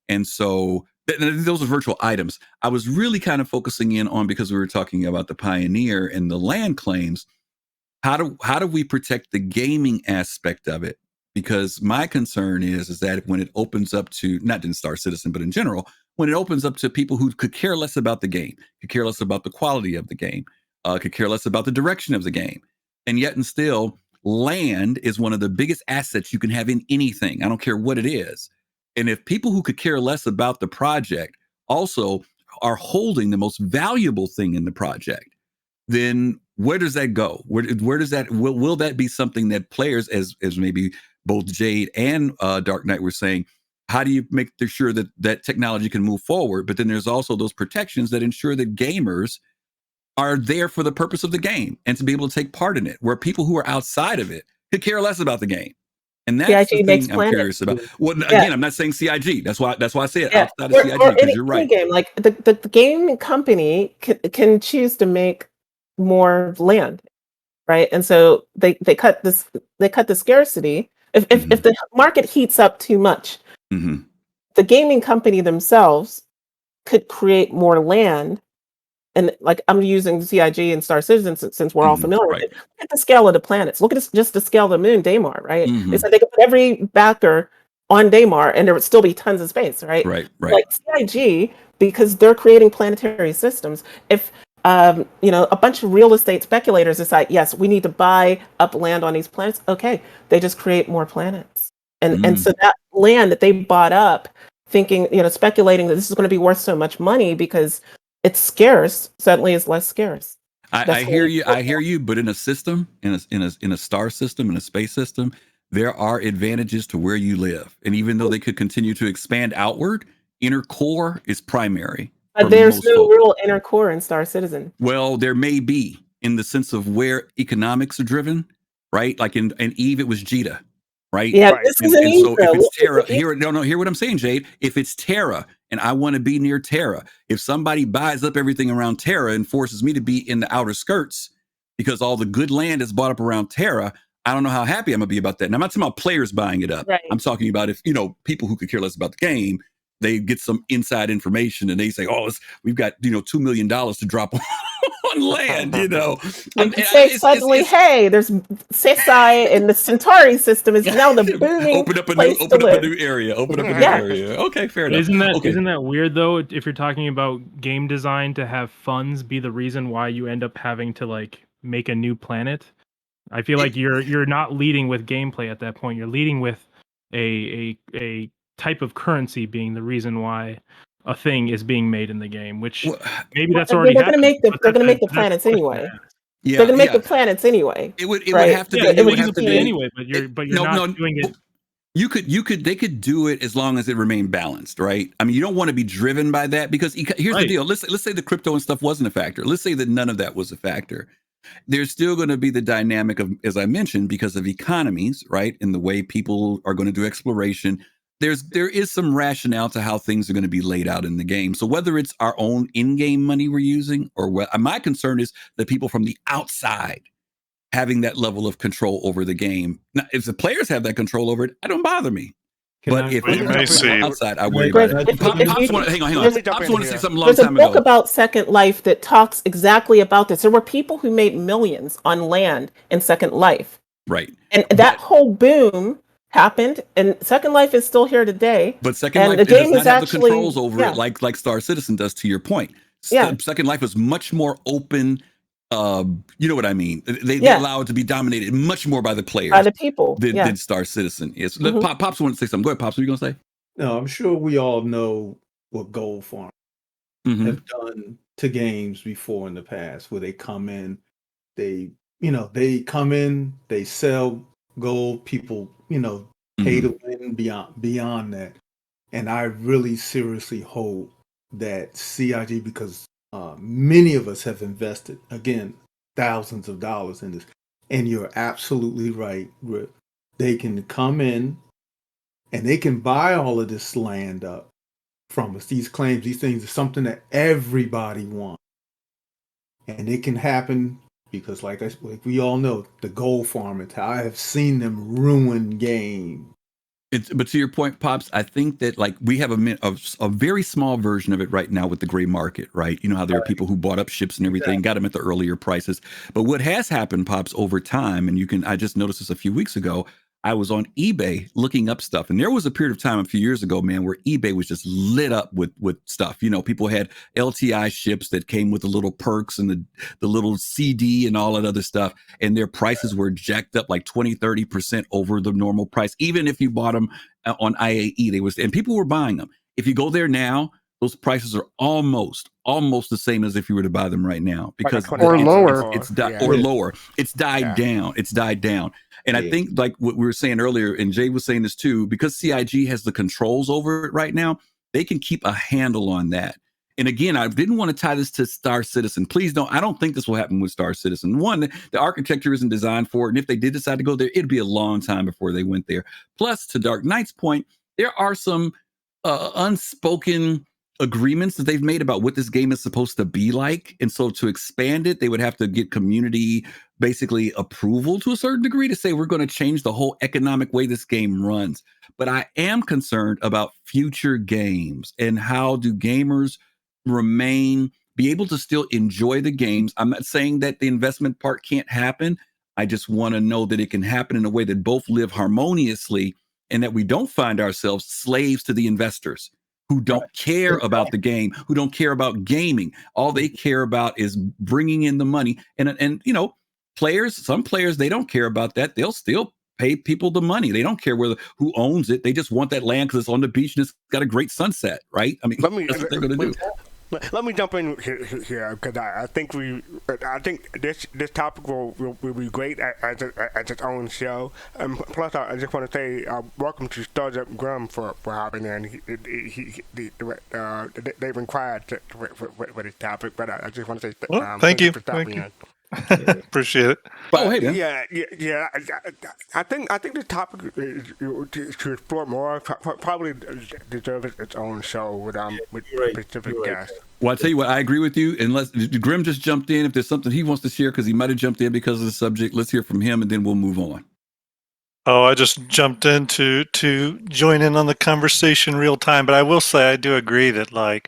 And so those are virtual items. I was really kind of focusing in on, because we were talking about the Pioneer and the land claims, how do we protect the gaming aspect of it? Because my concern is that when it opens up to, not in Star Citizen, but in general, when it opens up to people who could care less about the game, could care less about the quality of the game, could care less about the direction of the game. And yet and still, land is one of the biggest assets you can have in anything. I don't care what it is. And if people who could care less about the project also are holding the most valuable thing in the project, then where does that go? Where does that, will that be something that players, as maybe both Jade and Dark Knight were saying, how do you make sure that technology can move forward? But then there's also those protections that ensure that gamers are there for the purpose of the game and to be able to take part in it, where people who are outside of it could care less about the game. And that's the CIG makes thing I'm curious about. Well, Yeah. again, I'm not saying CIG. That's why I say it Yeah. outside of CIG, Or because any you're right. game, like the game company can choose to make more land, right? And so they cut the scarcity. If the market heats up too much, Mhm. the gaming company themselves could create more land. And like I'm using CIG and Star Citizen since we're all familiar with right. it. Look at the scale of the planets. Look at just the scale of the moon, Daymar, right? Mhm. They said they could put every backer on Daymar and there would still be tons of space, right? Right. Like CIG, because they're creating planetary systems. If a bunch of real estate speculators decide, yes, we need to buy up land on these planets. Okay, they just create more planets, and so that land that they bought up, thinking, speculating that this is going to be worth so much money because it's scarce, suddenly is less scarce. I hear you. But in a system, in a star system, in a space system, there are advantages to where you live. And even though they could continue to expand outward, inner core is primary. But there's no real inner core in Star Citizen. Well, there may be, in the sense of where economics are driven, right? Like in Eve, it was Jita, right? Yeah, this is an Eve. So if it's Terra, hear what I'm saying, Jade. If it's Terra and I want to be near Terra, if somebody buys up everything around Terra and forces me to be in the outer skirts because all the good land is bought up around Terra, I don't know how happy I'm gonna be about that. And I'm not talking about players buying it up. Right. I'm talking about if people who could care less about the game, they get some inside information and they say, "Oh, we've got $2 million to drop on land." And say suddenly, hey, there's Sesai and the Centauri system is now the booming open up a new area. Okay, fair enough. Isn't that weird though? If you're talking about game design, to have funds be the reason why you end up having to like make a new planet, I feel like you're not leading with gameplay at that point. You're leading with a type of currency being the reason why a thing is being made in the game, which maybe that's already they're going to make the planets anyway. Yeah, they're going to make the planets anyway. It would right? have to be. It would have to be anyway. But you're not doing it. They could do it as long as it remained balanced, right? I mean, you don't want to be driven by that, because here's the deal. Let's say the crypto and stuff wasn't a factor. Let's say that none of that was a factor. There's still going to be the dynamic of, as I mentioned, because of economies, right? And the way people are going to do exploration. There is some rationale to how things are going to be laid out in the game. So whether it's our own in-game money we're using, or my concern is that people from the outside having that level of control over the game. Now, if the players have that control over it, it don't bother me. But if it's outside, I worry about it. Hang on. Pops wanted to say something long time ago. There's a book about Second Life that talks exactly about this. There were people who made millions on land in Second Life. Right. And that whole boom happened, and Second Life is still here today. But Second Life does not have the controls over it like Star Citizen does, to your point. Second Life is much more open. You know what I mean? They allow it to be dominated much more by the players, by the people, than Star Citizen is. Pops wanted to say something. Go ahead, Pops. What are you gonna say? No, I'm sure we all know what Gold Farm have done to games before in the past, where they come in, they they come in, they sell gold, people, pay to win beyond that. And I really seriously hope that CIG, because many of us have invested, again, thousands of dollars in this. And you're absolutely right, Griff. They can come in and they can buy all of this land up from us. These claims, these things are something that everybody wants. And it can happen because, like we all know, the gold farmers, I have seen them ruin game. But to your point, Pops, I think that like we have a very small version of it right now with the gray market, right? You know how there are people who bought up ships and everything, got them at the earlier prices. But what has happened, Pops, over time, and I just noticed this a few weeks ago, I was on eBay looking up stuff, and there was a period of time a few years ago, man, where eBay was just lit up with stuff. People had LTI ships that came with the little perks and the little CD and all that other stuff, and their prices were jacked up like 20-30% over the normal price, even if you bought them on IAE. And people were buying them. If you go there now, those prices are almost the same as if you were to buy them right now, because or lower. It's lower. It's died down. It's died down. And I think like what we were saying earlier, and Jay was saying this too, because CIG has the controls over it right now, they can keep a handle on that. And again, I didn't want to tie this to Star Citizen. Please don't. I don't think this will happen with Star Citizen. One, the architecture isn't designed for it. And if they did decide to go there, it'd be a long time before they went there. Plus, to Dark Knight's point, there are some unspoken agreements that they've made about what this game is supposed to be like. And so to expand it, they would have to get community basically approval to a certain degree to say we're going to change the whole economic way this game runs. But I am concerned about future games and how do gamers be able to still enjoy the games. I'm not saying that the investment part can't happen. I just want to know that it can happen in a way that both live harmoniously and that we don't find ourselves slaves to the investors who don't care about the game, who don't care about gaming. All they care about is bringing in the money. And some players, they don't care about that. They'll still pay people the money. They don't care who owns it. They just want that land because it's on the beach and it's got a great sunset, right? I mean, that's what they're going to do. Let me jump in here because I think this topic will be great as its own show. Plus, I just want to say welcome to Stars Up Grum for hopping in. They've inquired for this topic, but I just want to say thank you for stopping in. Appreciate it. Oh, hey, man. Yeah. I think the topic to explore more probably deserves its own show with specific guests. Well, I tell you what, I agree with you. Unless Grim just jumped in, if there's something he wants to share because he might have jumped in because of the subject, let's hear from him and then we'll move on. Oh, I just jumped in to join in on the conversation real time, but I will say I do agree that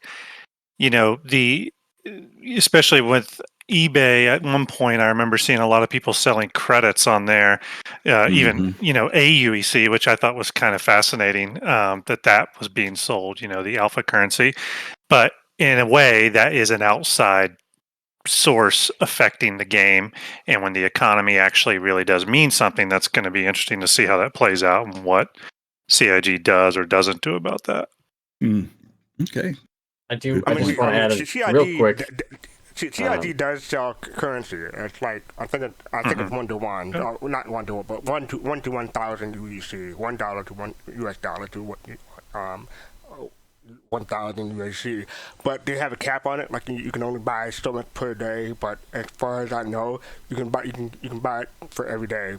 especially with eBay, at one point I remember seeing a lot of people selling credits on there, even AUEC, which I thought was kind of fascinating, that was being sold, the alpha currency. But in a way, that is an outside source affecting the game. And when the economy actually really does mean something, that's going to be interesting to see how that plays out and what CIG does or doesn't do about that. Okay. I just want to add real quick. CIG does sell currency. It's like I think it's 1-to-1, not 1-to-1, but 1 to 1,000 UEC, $1 to $1 US dollar to 1,000 USD. But they have a cap on it. Like you can only buy so much per day. But as far as I know, you can buy it for every day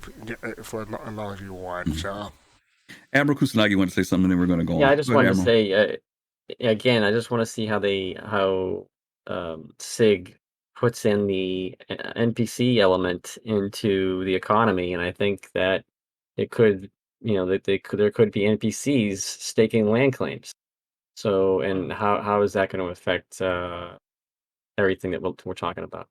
for as long as you want. So, Admiral Kusanagi want to say something, and then we're going to go on. Yeah, I just want to say again. I just want to see how SIG puts in the NPC element into the economy, and I think that it could, there could be NPCs staking land claims. So, and how is that going to affect everything that we're talking about?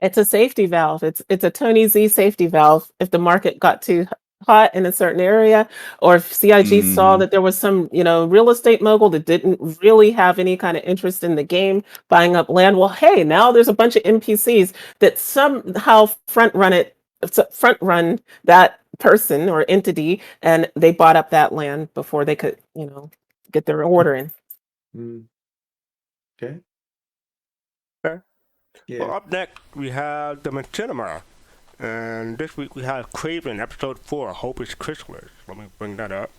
It's a safety valve. It's a Tony Z safety valve. If the market got too hot in a certain area, or if CIG saw that there was some, real estate mogul that didn't really have any kind of interest in the game buying up land, well, hey, now there's a bunch of NPCs that somehow front run that person or entity, and they bought up that land before they could, get their order in. Okay. Yeah. Well, up next, we have the machinima. And this week we have Craven, episode 4, Hope Is Chrysalis. Let me bring that up.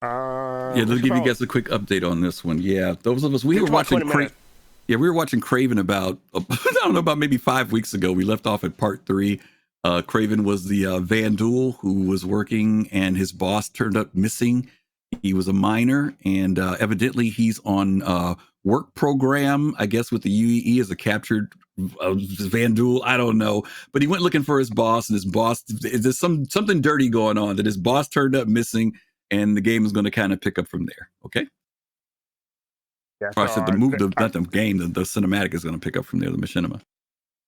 Yeah, let's give you guys a quick update on this one. Yeah, those of us, we were watching we were watching Craven about, I don't know, about maybe 5 weeks ago. We left off at part 3. Craven was the Vandal who was working, and his boss turned up missing. He was a miner, and evidently he's on work program, I guess, with the UEE as a captured Vandal. I don't know, but he went looking for his boss, and his boss, there's something dirty going on, that his boss turned up missing, and the game is going to kind of pick up from there. Okay. Yeah, I said not the game, the cinematic is going to pick up from there, the machinima.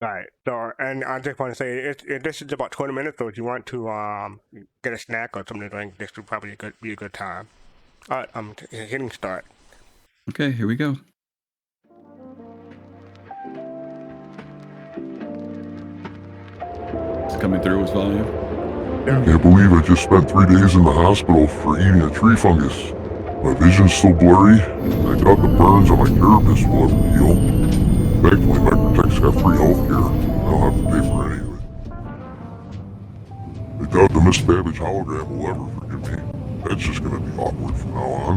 Right. So, and I just want to say, this is about 20 minutes, so if you want to get a snack or something to drink, this would probably be a good time. All right, I'm hitting start. Okay, here we go. It's coming through with volume. I can't believe I just spent 3 days in the hospital for eating a tree fungus. My vision's still blurry, and I doubt the burns on my carapace will ever heal. Thankfully, Microtech's got free healthcare. I don't have to pay for any of it. I doubt the Miss Babbage hologram will ever forgive me. That's just gonna be awkward from now on.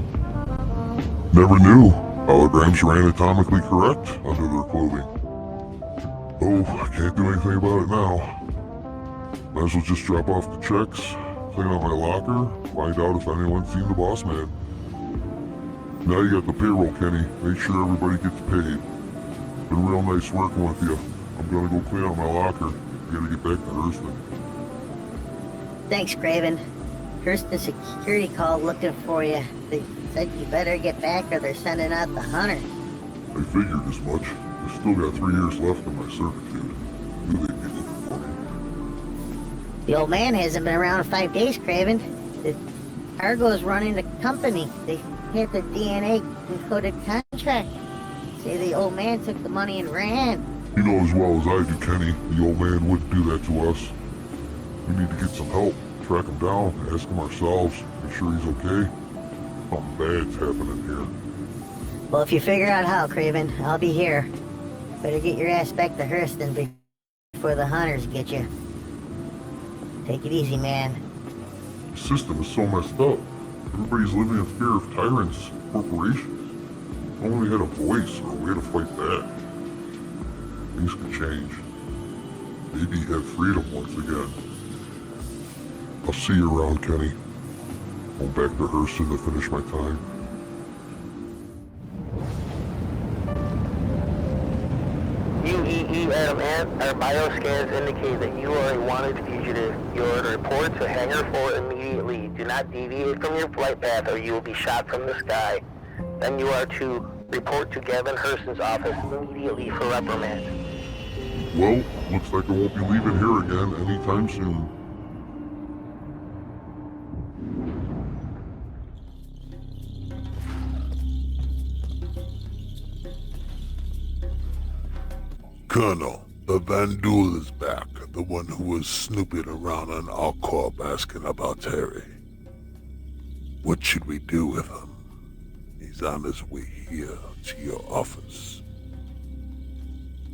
Never knew holograms were anatomically correct under their clothing. Oh, I can't do anything about it now. Might as well just drop off the checks, clean out my locker, find out if anyone's seen the boss man. Now you got the payroll, Kenny. Make sure everybody gets paid. Been real nice working with you. I'm gonna go clean out my locker. Gotta get back to Hurston. Thanks, Craven. Hurston security called looking for you. They said you better get back or they're sending out the hunter. I figured as much. I still got 3 years left in my servitude. Knew they'd be looking for me. The old man hasn't been around in 5 days, Craven. The cargo's running the company. They hit the DNA encoded contract. Say the old man took the money and ran. You know as well as I do, Kenny, the old man wouldn't do that to us. We need to get some help. Track him down, ask him ourselves, make sure he's okay. Something bad's happening here. Well, if you figure out how, Craven, I'll be here. Better get your ass back to Hurston before the hunters get you. Take it easy, man. The system is so messed up. Everybody's living in fear of tyrants, corporations. If only had a voice or a way to fight that. Things could change. Maybe have freedom once again. I'll see you around, Kenny. Going back to Hurston to finish my time. UEE Adam Ant, our bioscans indicate that you are a wanted fugitive. You are to report to Hangar 4 immediately. Do not deviate from your flight path or you will be shot from the sky. Then you are to report to Gavin Hurston's office immediately for reprimand. Well, looks like I won't be leaving here again anytime soon. Colonel, the Vandal is back, the one who was snooping around on our corp asking about Terry. What should we do with him? He's on his way here to your office.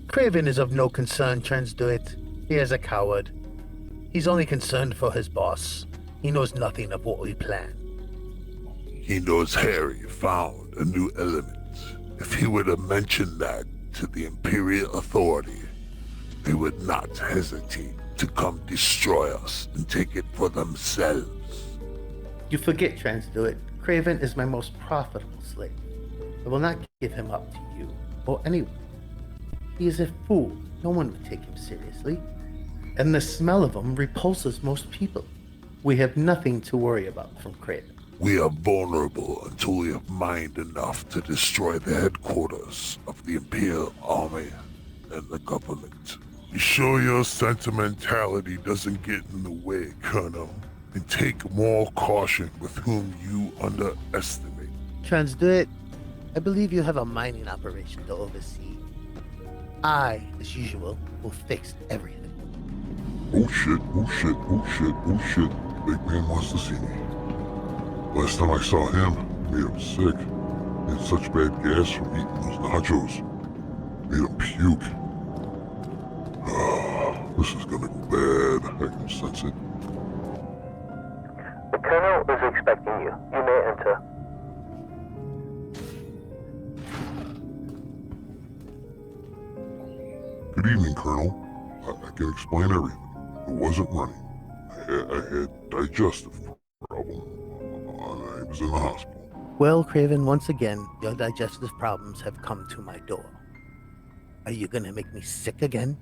Craven is of no concern, Transduit. He is a coward. He's only concerned for his boss. He knows nothing of what we plan. He knows Harry found a new element. If he were to mention that to the Imperial Authority, they would not hesitate to come destroy us and take it for themselves. You forget, Transduit. Craven is my most profitable slave. I will not give him up to you or anyone. He is a fool. No one would take him seriously. And the smell of him repulses most people. We have nothing to worry about from Craven. We are vulnerable until we have mined enough to destroy the headquarters of the Imperial Army and the government. Be sure your sentimentality doesn't get in the way, Colonel, and take more caution with whom you underestimate. Transduit, I believe you have a mining operation to oversee. I, as usual, will fix everything. Oh shit, oh shit, oh shit, oh shit. Big man wants to see me. Last time I saw him, it made him sick. He had such bad gas from eating those nachos. Made him puke. This is gonna go bad. I can sense it. The Colonel is expecting you. You may enter. Good evening, Colonel. I can explain everything. It wasn't running. I had digestive problem. I was in the hospital. Well, Craven, once again, your digestive problems have come to my door. Are you gonna make me sick again?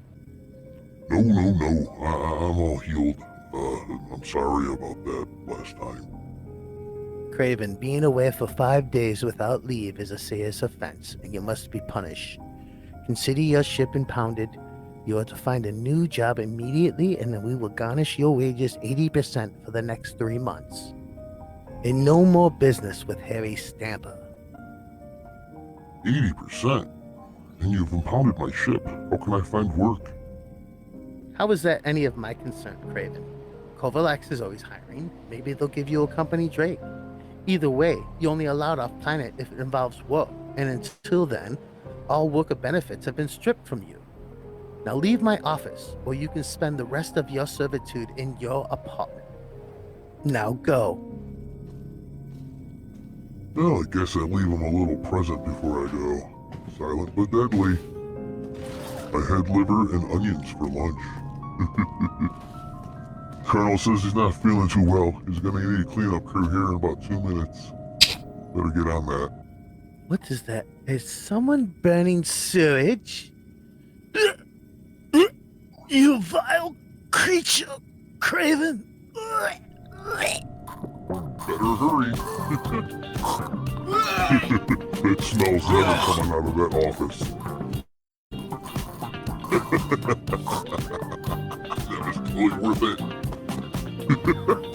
No. I'm all healed. I'm sorry about that last time. Craven, being away for 5 days without leave is a serious offense, and you must be punished. Consider your ship impounded. You are to find a new job immediately, and then we will garnish your wages 80% for the next 3 months. And no more business with Harry Stamper. 80%? And you've impounded my ship. How can I find work? How is that any of my concern, Craven? Covalax is always hiring. Maybe they'll give you a company Drake. Either way, you're only allowed off planet if it involves work, and until then, all worker benefits have been stripped from you. Now leave my office, or you can spend the rest of your servitude in your apartment. Now go. Well, I guess I leave him a little present before I go. Silent but deadly. I had liver and onions for lunch. Colonel says he's not feeling too well. He's gonna need a cleanup crew here in about 2 minutes. Better get on that. What is that? Is someone burning sewage? You vile creature, Craven! Better hurry. That smell's never coming out of that office. That was totally worth it.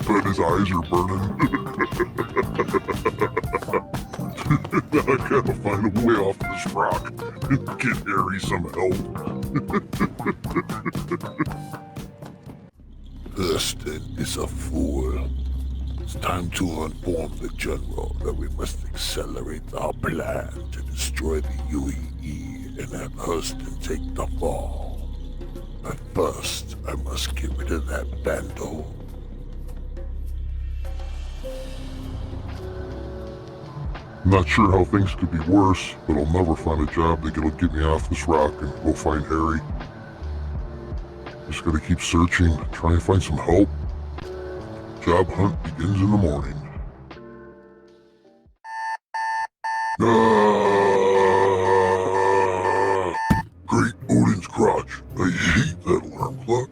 But his eyes are burning. Now I gotta find a way off this rock and get Harry some help. Thurston is a fool. It's time to inform the General that we must accelerate our plan to destroy the UEE and have Hurston take the fall. But first, I must get rid of that vandal. I'm not sure how things could be worse, but I'll never find a job that'll get me off this rock and go find Harry. Just gotta keep searching, try and find some help. Job hunt begins in the morning. Great Odin's crotch. I hate that alarm clock.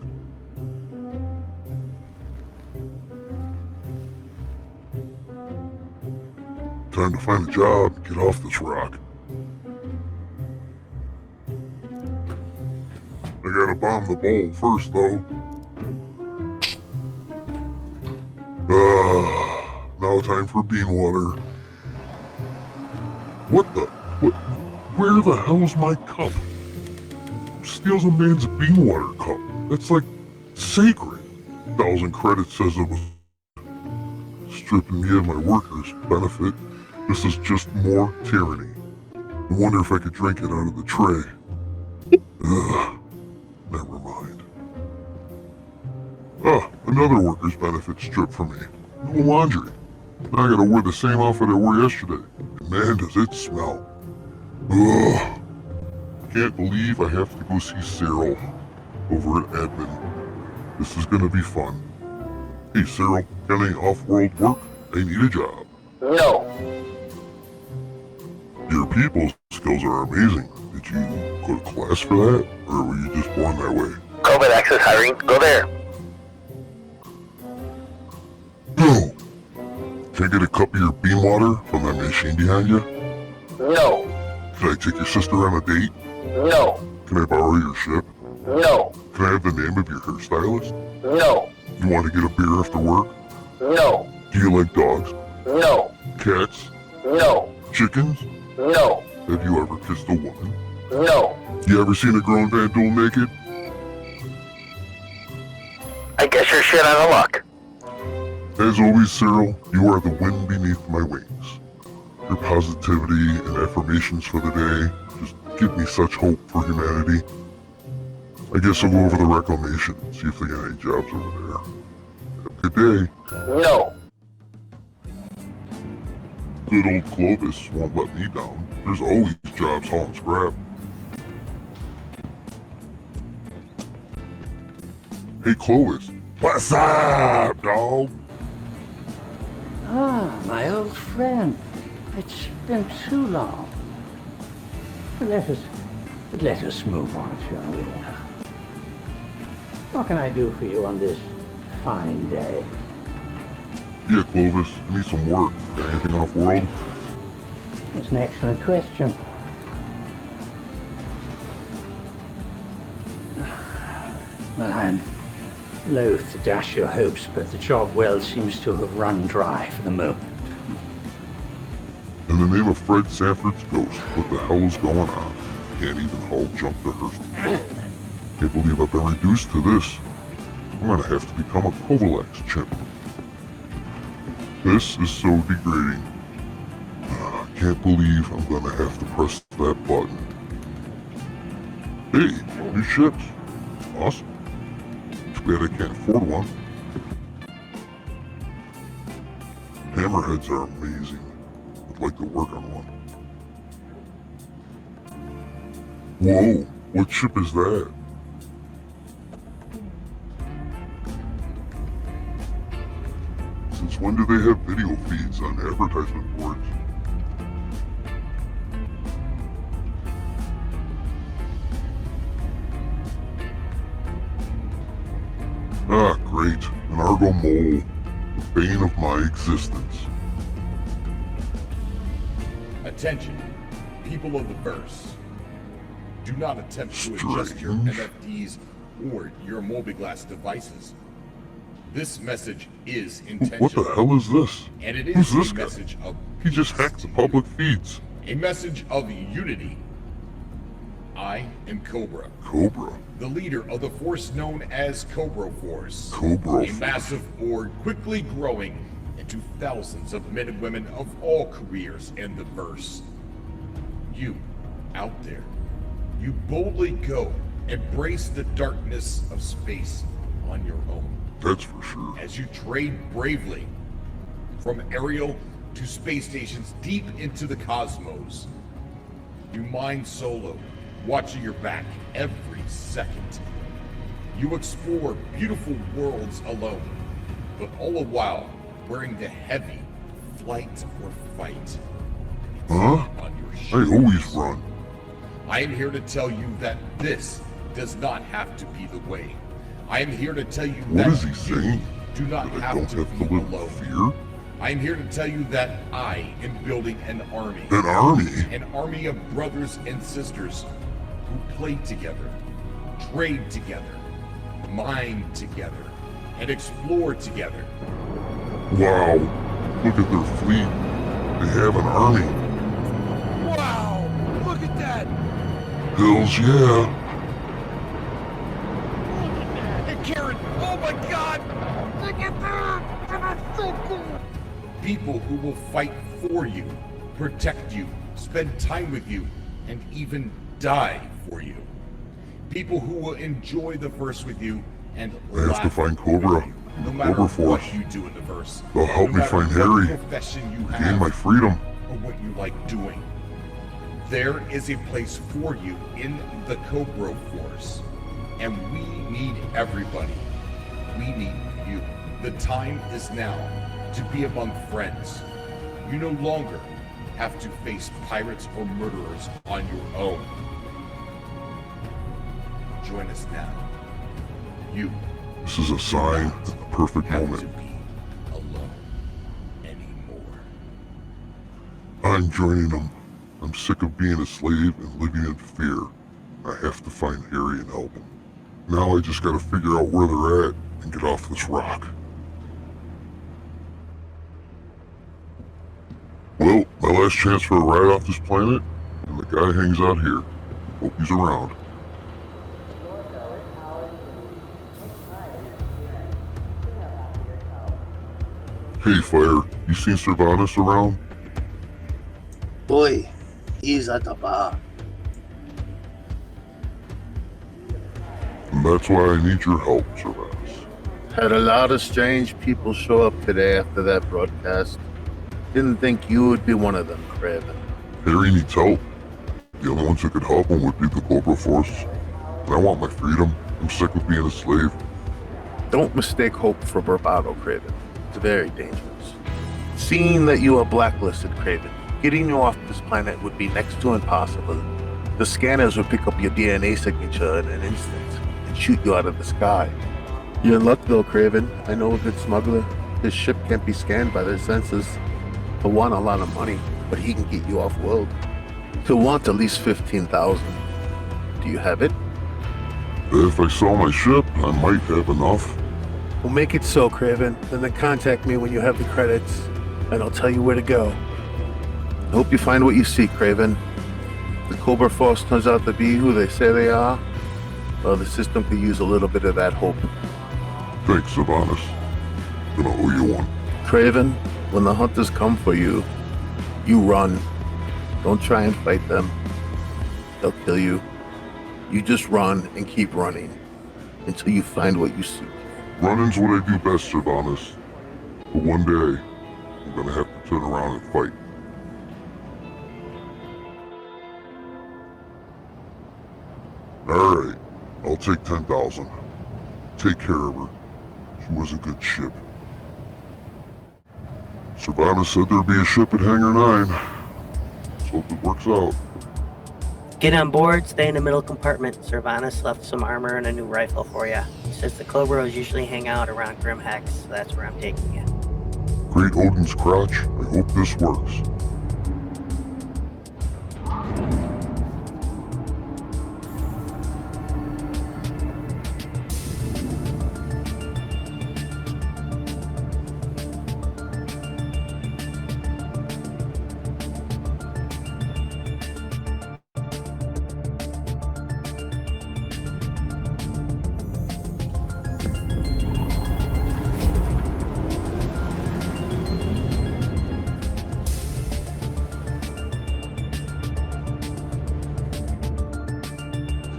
Time to find a job and get off this rock. I gotta bomb the bowl first, though. Now time for bean water. What the? Where the hell's my cup? Who steals a man's bean water cup? That's like sacred. 1,000 credits says it was stripping me of my workers' benefit. This is just more tyranny. I wonder if I could drink it out of the tray. Never mind. Another worker's benefit stripped from me. No laundry. Now I gotta wear the same outfit I wore yesterday. And man, does it smell. Ugh. Can't believe I have to go see Cyril over at admin. This is gonna be fun. Hey Cyril, got any off-world work? I need a job. No. Your people skills are amazing. Did you go to class for that? Or were you just born that way? Galactapedia is hiring. Go there. No! Can I get a cup of your bean water from that machine behind you? No. Can I take your sister on a date? No. Can I borrow your ship? No. Can I have the name of your hairstylist? No. You want to get a beer after work? No. Do you like dogs? No. Cats? No. Chickens? No. Have you ever kissed a woman? No. You ever seen a grown man duel naked? I guess you're shit out of luck. As always, Cyril, you are the wind beneath my wings. Your positivity and affirmations for the day just give me such hope for humanity. I guess I'll go over the reclamation, see if they got any jobs over there. Have a good day. No. Good old Clovis won't let me down. There's always jobs hauling scrap. Hey Clovis, what's up, dog? Ah, my old friend. It's been too long. Let us move on, shall we? What can I do for you on this fine day? Yeah, Clovis, I need some work. Got anything off-world? That's an excellent question. Well, I'm loath to dash your hopes, but the job well seems to have run dry for the moment. In the name of Fred Sanford's ghost, what the hell is going on? Can't even haul junk to her. Can't believe I've been reduced to this. I'm gonna have to become a Kovalex chimp. This is so degrading. I can't believe I'm gonna have to press that button. Hey, new ships. Awesome. Too bad I can't afford one. Hammerheads are amazing. I'd like to work on one. Whoa, what ship is that? Since when do they have video feeds on advertisement boards? Ah, great. An Argo mole. The bane of my existence. Attention, people of the verse. Do not attempt to adjust your NFTs or your Mobiglass devices. This message is intentional. What the hell is this? And it Who's is this a guy? message of He just hacked the public feeds. a message of unity. I am Cobra. Cobra? The leader of the force known as Cobra Force. Cobra A Force. massive org quickly growing into thousands of men and women of all careers and the verse. You, out there, you boldly go, embrace the darkness of space on your own. That's for sure. As you trade bravely from aerial to space stations deep into the cosmos. You mine solo, watching your back every second. You explore beautiful worlds alone, but all the while wearing the heavy flight or fight Huh? on your I shoulders. always run. I am here to tell you that this does not have to be the way. I am here to tell you What that is he saying? do not That I have don't to have be to live alone. in fear? I am here to tell you that I am building an army. An army? An army of brothers and sisters who play together, trade together, mine together, and explore together. Wow. Look at their fleet. They have an army. Wow! Look at that! Hells yeah. Hey, Karen! Oh my God! Look at that! That's so cool! People who will fight for you, protect you, spend time with you, and even die for you. People who will enjoy the verse with you and I have to laugh find Cobra. no matter Cobra Force. what you do in the verse. They'll help no me matter find what Harry. profession you Gain have my freedom. or what you like doing. There is a place for you in the Cobra Force. And we need everybody. We need you. The time is now to be among friends. You no longer have to face pirates or murderers on your own. Join us now. You This is a sign at the perfect have moment. to be alone anymore. I'm joining them. I'm sick of being a slave and living in fear. I have to find Harry and help him. Now I just gotta figure out where they're at and get off this rock. Well, my last chance for a ride off this planet, and the guy hangs out here. Hope he's around. Hey, Fire, you seen Servanas around? Boy, he's at the bar. And that's why I need your help, Sylvanus. Had a lot of strange people show up today after that broadcast. Didn't think you would be one of them, Kraven. Harry needs help. The only ones who could help him would be the Cobra Force. And I want my freedom. I'm sick of being a slave. Don't mistake hope for bravado, Kraven. It's very dangerous. Seeing that you are blacklisted, Kraven, getting you off this planet would be next to impossible. The scanners would pick up your DNA signature in an instant and shoot you out of the sky. You're in luck though, Kraven. I know a good smuggler. His ship can't be scanned by their sensors. He'll want a lot of money, but he can get you off-world. He'll want at least 15,000. Do you have it? If I sell my ship, I might have enough. We'll make it so, Kraven, and then contact me when you have the credits, and I'll tell you where to go. I hope you find what you seek, Kraven. The Cobra Force turns out to be who they say they are, well, the system could use a little bit of that hope. Thanks, Sylvanus. Gonna owe you one. Kraven, when the hunters come for you, you run. Don't try and fight them. They'll kill you. You just run and keep running until you find what you seek. Running's what I do best, Sylvanus. But one day, I'm gonna have to turn around and fight. Alright, I'll take 10,000. Take care of her. She was a good ship. Sylvanus said there'd be a ship at Hangar 9. Let's hope it works out. Get on board, stay in the middle compartment. Sylvanus left some armor and a new rifle for you. He says the Cobras usually hang out around Grimhex, so that's where I'm taking you. Great Odin's crotch, I hope this works.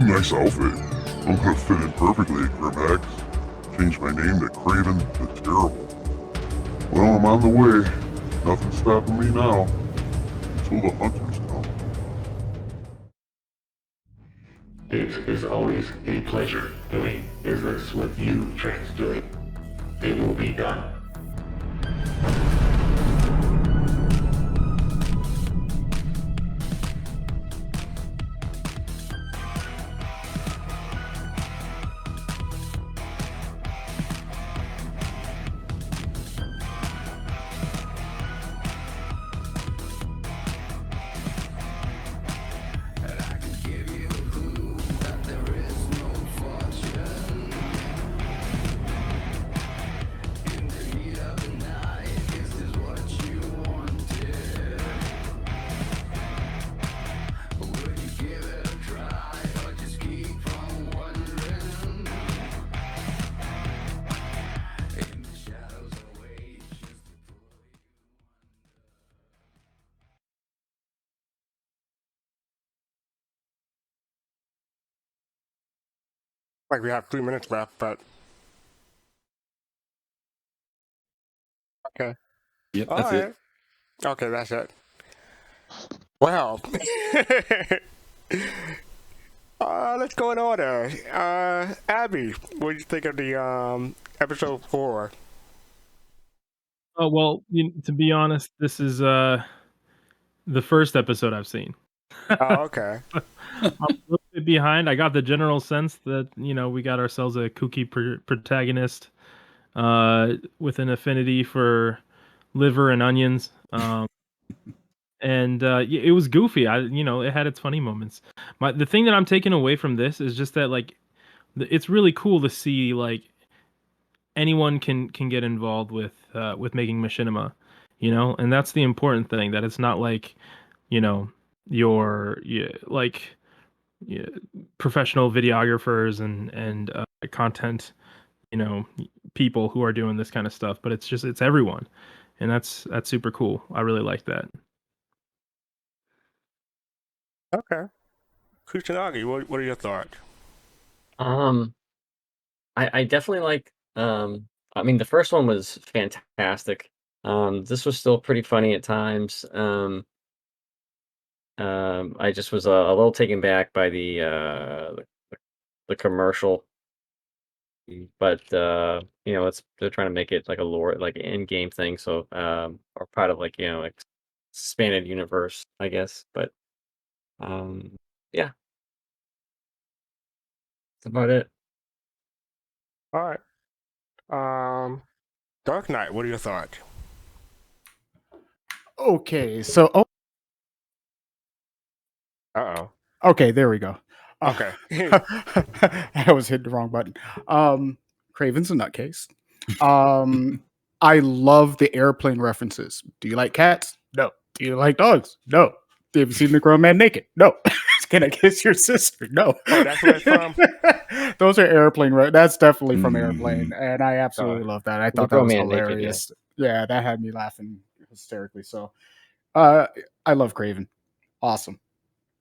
Nice outfit. I'm gonna fit in perfectly at Grimhex. Change my name to Craven the Terrible. Well, I'm on the way. Nothing's stopping me now. Until the hunters come. It is always a pleasure doing business with you, Transdoid. It will be done. Like we have 3 minutes left, but okay. Yep, All that's right. it. Okay, that's it. Well, let's go in order. Abby, what do you think of the episode 4? Oh well, to be honest, this is the first episode I've seen. Oh, okay. I'm a little bit behind. I got the general sense that we got ourselves a kooky protagonist with an affinity for liver and onions. And it was goofy. It had its funny moments. The thing that I'm taking away from this is just that it's really cool to see anyone can get involved with making machinima, and that's the important thing, that it's not your professional videographers and content people who are doing this kind of stuff, but it's everyone, and that's super cool. I really like that. Okay. Kusanagi, what are your thoughts? I definitely like. I mean, the first one was fantastic. This was still pretty funny at times. I just was a little taken back by the commercial, but they're trying to make it like a lore, like in game thing. So, or part of like expanded universe, I guess. But um, yeah, that's about it. All right. Dark Knight, what are your thoughts? Okay, so Uh-oh. okay, there we go. Okay. I was hitting the wrong button. Craven's a nutcase. I love the airplane references. Do you like cats? No. Do you like dogs? No. Have you seen the grown man naked? No. Can I kiss your sister? No. Oh, that's where it's from? Those are airplane. That's definitely from Airplane, and I absolutely love that. I The thought that grown was man naked, yeah. hilarious. Yeah, that had me laughing hysterically. So, I love Craven. Awesome.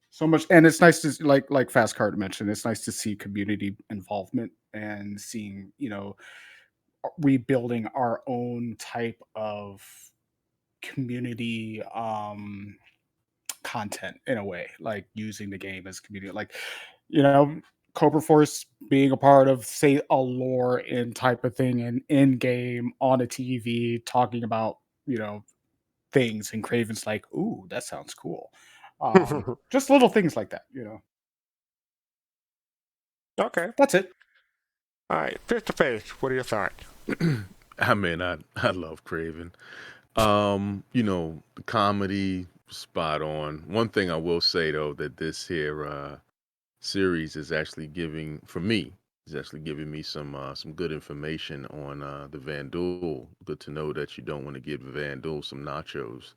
So much, and it's nice to like Fast Card mentioned. It's nice to see community involvement and seeing rebuilding our own type of community content in a way, like using the game as community, like Cobra Force being a part of say a lore in type of thing and in game on a TV talking about things, and Craven's like, ooh, that sounds cool. Just little things like that. Okay. That's it. All right. Face to face, what are your thoughts? I mean, I love Craven. The comedy, spot on. One thing I will say though, that this here series is actually giving me some good information on the Vandal. Good to know that you don't want to give Vandal some nachos.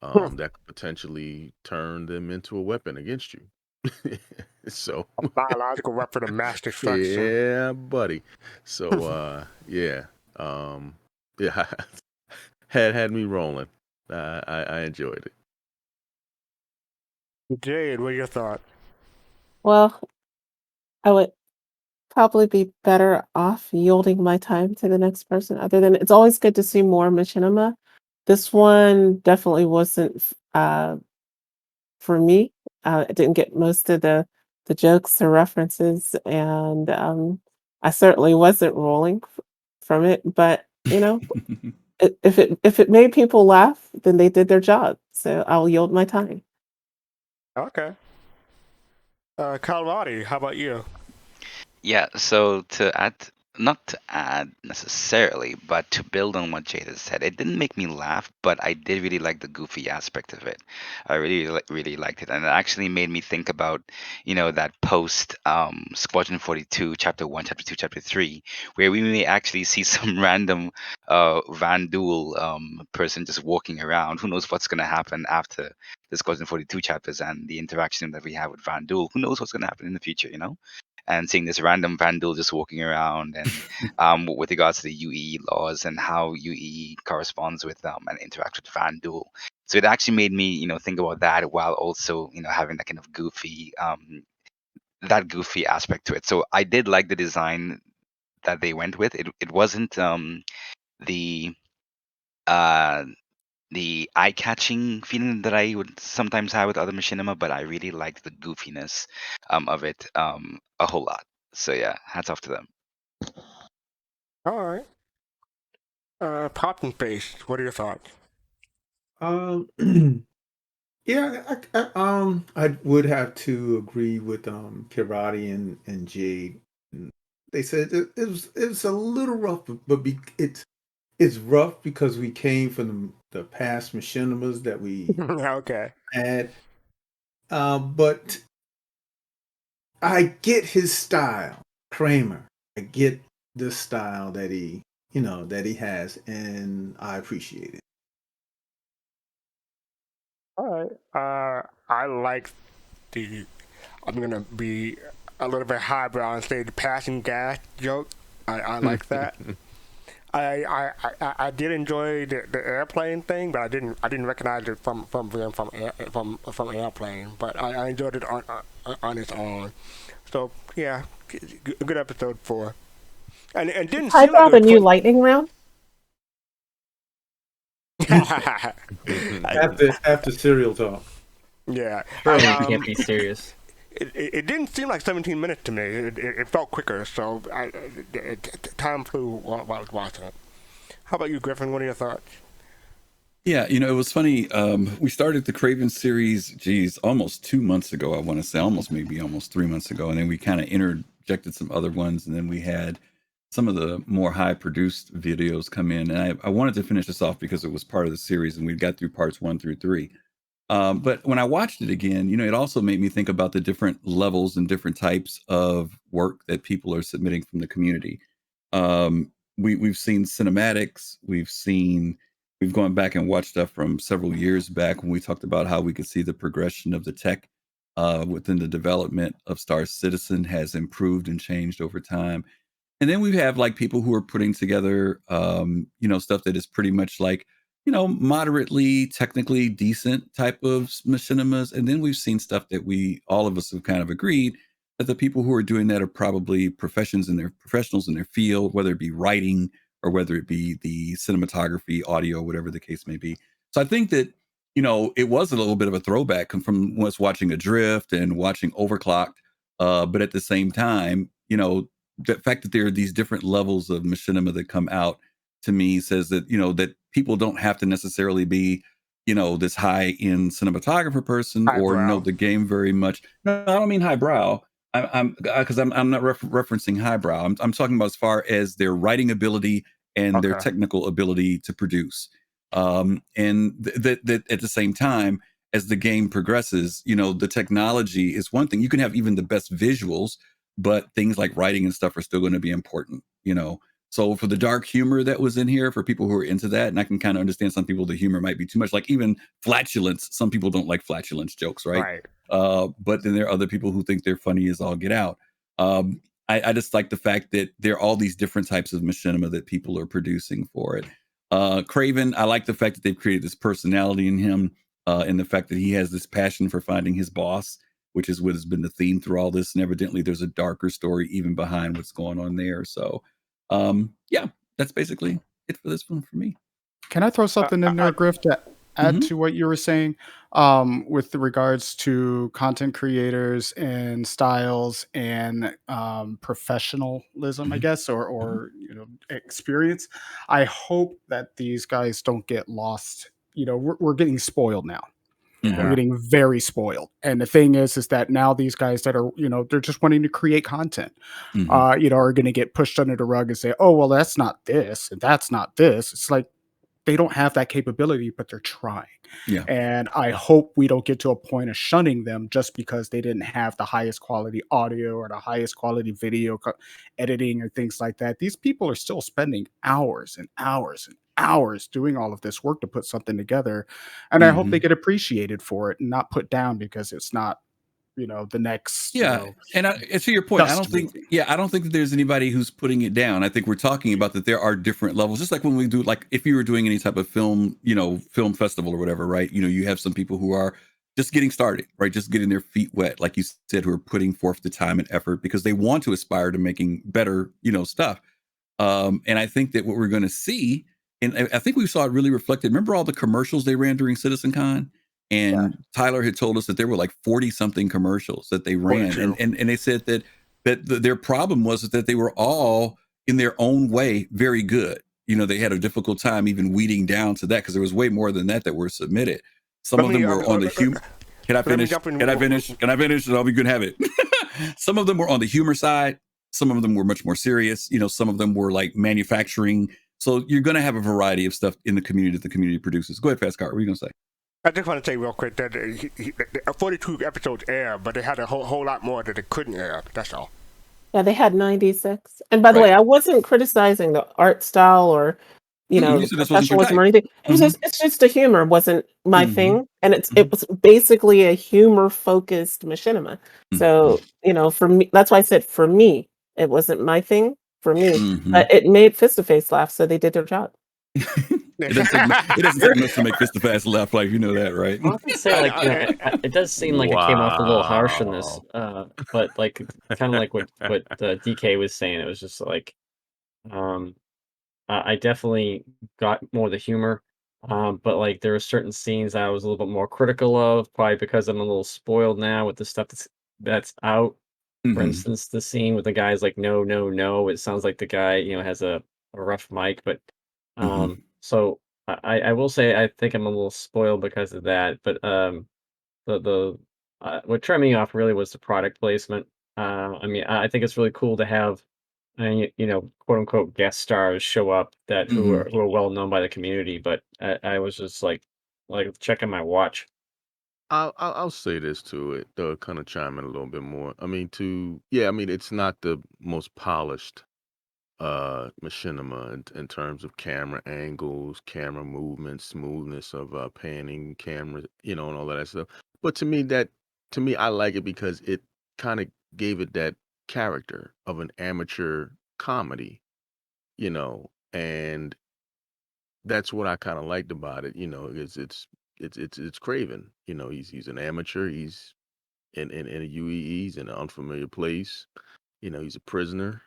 That could potentially turn them into a weapon against you. So A biological weapon of mass destruction. yeah, buddy. So yeah. Yeah, had me rolling. I enjoyed it. Jade, what are your thoughts? Well, I would probably be better off yielding my time to the next person. Other than it's always good to see more machinima. This one definitely wasn't for me. I didn't get most of the jokes or references, and I certainly wasn't rolling from it. But if it made people laugh, then they did their job. So I'll yield my time. Okay. Kalwadi, how about you? Yeah, so not to add necessarily, but to build on what Jada said, it didn't make me laugh, but I did really like the goofy aspect of it. I really liked it, and it actually made me think about, that post Squadron 42, Chapter 1, Chapter 2, Chapter 3, where we may actually see some random Vandul person just walking around. Who knows what's going to happen after the Squadron 42 chapters and the interaction that we have with Vandul? Who knows what's going to happen in the future? And seeing this random Vandal just walking around, and with regards to the UEE laws and how UEE corresponds with and interacts with Vandal. So it actually made me, think about that while also, having that kind of goofy, that goofy aspect to it. So I did like the design that they went with. It wasn't the the eye-catching feeling that I would sometimes have with other machinima, but I really liked the goofiness of it a whole lot. So yeah, hats off to them. All right. Poppin' Face, what are your thoughts? Yeah, I would have to agree with Kirati and Jade. They said it was a little rough, but it's rough because we came from the past machinimas that we Okay. had. But I get his style, Kramer. I get the style that he has, and I appreciate it. All right. I like I'm gonna be a little bit highbrow and say the passing gas joke. I like that. I did enjoy the airplane thing, but I didn't recognize it from airplane. But I enjoyed it on its own. So yeah, good episode 4. And it didn't Hi, seem like Bob, it a new was lightning round? After cereal talk. Yeah. Surely you can't be serious. It didn't seem like 17 minutes to me. It felt quicker, so time flew while I was watching it. How about you, Griffin? What are your thoughts? Yeah, it was funny. We started the Craven series, almost 2 months ago, I want to say, almost 3 months ago. And then we kind of interjected some other ones. And then we had some of the more high produced videos come in. And I wanted to finish this off because it was part of the series and we got through parts 1 through 3. But when I watched it again, it also made me think about the different levels and different types of work that people are submitting from the community. We've seen cinematics, we've gone back and watched stuff from several years back when we talked about how we could see the progression of the tech within the development of Star Citizen has improved and changed over time. And then we have like people who are putting together, stuff that is pretty much like, moderately technically decent type of machinimas. And then we've seen stuff that all of us have kind of agreed that the people who are doing that are probably professionals in their field, whether it be writing or whether it be the cinematography, audio, whatever the case may be. So I think that, it was a little bit of a throwback from us watching Adrift and watching Overclocked. But at the same time, the fact that there are these different levels of machinima that come out to me says that, that people don't have to necessarily be, this high-end cinematographer person or know the game very much. No, I don't mean highbrow. I'm not referencing highbrow. I'm talking about as far as their writing ability and their technical ability to produce. And that at the same time, as the game progresses, the technology is one thing. You can have even the best visuals, but things like writing and stuff are still going to be important, So for the dark humor that was in here, for people who are into that, and I can kind of understand some people, the humor might be too much, like even flatulence. Some people don't like flatulence jokes, right? But then there are other people who think they're funny as all get out. I just like the fact that there are all these different types of machinima that people are producing for it. Craven, I like the fact that they've created this personality in him, and the fact that he has this passion for finding his boss, which is what has been the theme through all this. And evidently there's a darker story even behind what's going on there. So, yeah, that's basically it for this one for me. Can I throw something in there, Griff, to add to what you were saying with regards to content creators and styles and professionalism, I guess, or experience? I hope that these guys don't get lost. We're getting spoiled now. We're getting very spoiled. And the thing is that now these guys that are, they're just wanting to create content, are going to get pushed under the rug and say, oh, well, that's not this and that's not this. It's like they don't have that capability, but they're trying. Yeah. And I hope we don't get to a point of shunning them just because they didn't have the highest quality audio or the highest quality video editing or things like that. These people are still spending hours and hours and hours doing all of this work to put something together. And I hope they get appreciated for it and not put down because it's not, the next. And to your point, I don't think that there's anybody who's putting it down. I think we're talking about that there are different levels, just like when we do, like if you were doing any type of film, film festival or whatever, right? You have some people who are just getting started, right? Just getting their feet wet, like you said, who are putting forth the time and effort because they want to aspire to making better, stuff. And I think that what we're going to see, and I think we saw it really reflected. Remember all the commercials they ran during CitizenCon? And Tyler had told us that there were like 40 something commercials that they ran. And they said that their problem was that they were all in their own way very good. They had a difficult time even weeding down to that because there was way more than that were submitted. Some of them were on the humor. Can I finish? And I'll be good to have it. Some of them were on the humor side. Some of them were much more serious. Some of them were like manufacturing. So you're going to have a variety of stuff in the community that the community produces. Go ahead, Fast Car. What are you going to say? I just want to say real quick that 42 episodes air, but they had a whole lot more that they couldn't air. That's all. Yeah, they had 96. And by the way, I wasn't criticizing the art style or, the professionalism or anything. It's just the humor wasn't my thing, and it was basically a humor focused machinima. So for me, that's why I said for me, it wasn't my thing. For me, but it made Face laugh, so they did their job. It doesn't take much to make Fist laugh, like that, right? I was gonna say, it does seem like it came off a little harsh in this, but kind of like what DK was saying, it was just like I definitely got more of the humor, but like there were certain scenes I was a little bit more critical of, probably because I'm a little spoiled now with the stuff that's out. For instance, the scene with the guy's like, no, no, no. It sounds like the guy, has a rough mic, but so I will say I think I'm a little spoiled because of that. But the what turned me off really was the product placement. I mean, I think it's really cool to have, quote unquote guest stars show up that who are well known by the community. But I was just like checking my watch. I'll say this to it, kind of chime in a little bit more. I mean, I mean, it's not the most polished machinima in terms of camera angles, camera movement, smoothness of panning camera, and all that stuff. But to me, I like it because it kind of gave it that character of an amateur comedy, and that's what I kind of liked about it. It's Craven. He's an amateur. He's in a UEE. He's in an unfamiliar place. He's a prisoner.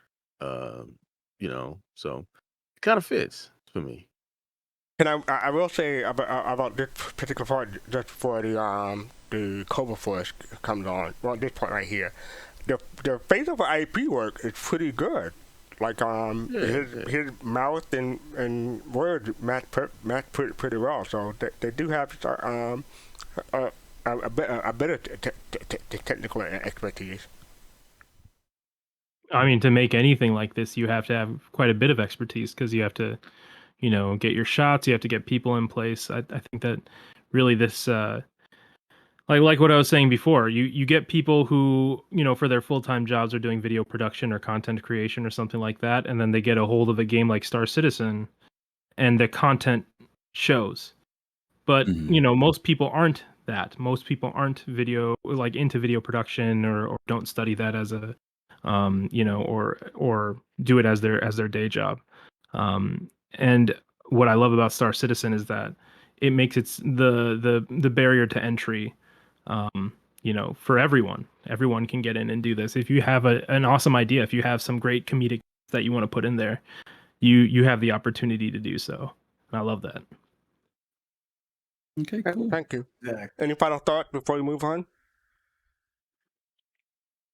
So it kind of fits for me. And I will say about this particular part just before the Cobra Force comes on. Well, this part right here, the face of IP work is pretty good. Like his mouth and words match pretty well. So they do have a bit of technical expertise. I mean, to make anything like this, you have to have quite a bit of expertise because you have to, get your shots. You have to get people in place. I think that really this, like what I was saying before, you get people who, for their full-time jobs are doing video production or content creation or something like that, and then they get a hold of a game like Star Citizen, and the content shows. But most people aren't that. Most people aren't into video production or don't study that as a or do it as their day job. And what I love about Star Citizen is that it makes the barrier to entry, for everyone. Everyone can get in and do this. If you have an awesome idea, if you have some great comedic that you want to put in there, you have the opportunity to do so. And I love that. Okay, cool. Thank you. Any final thoughts before we move on?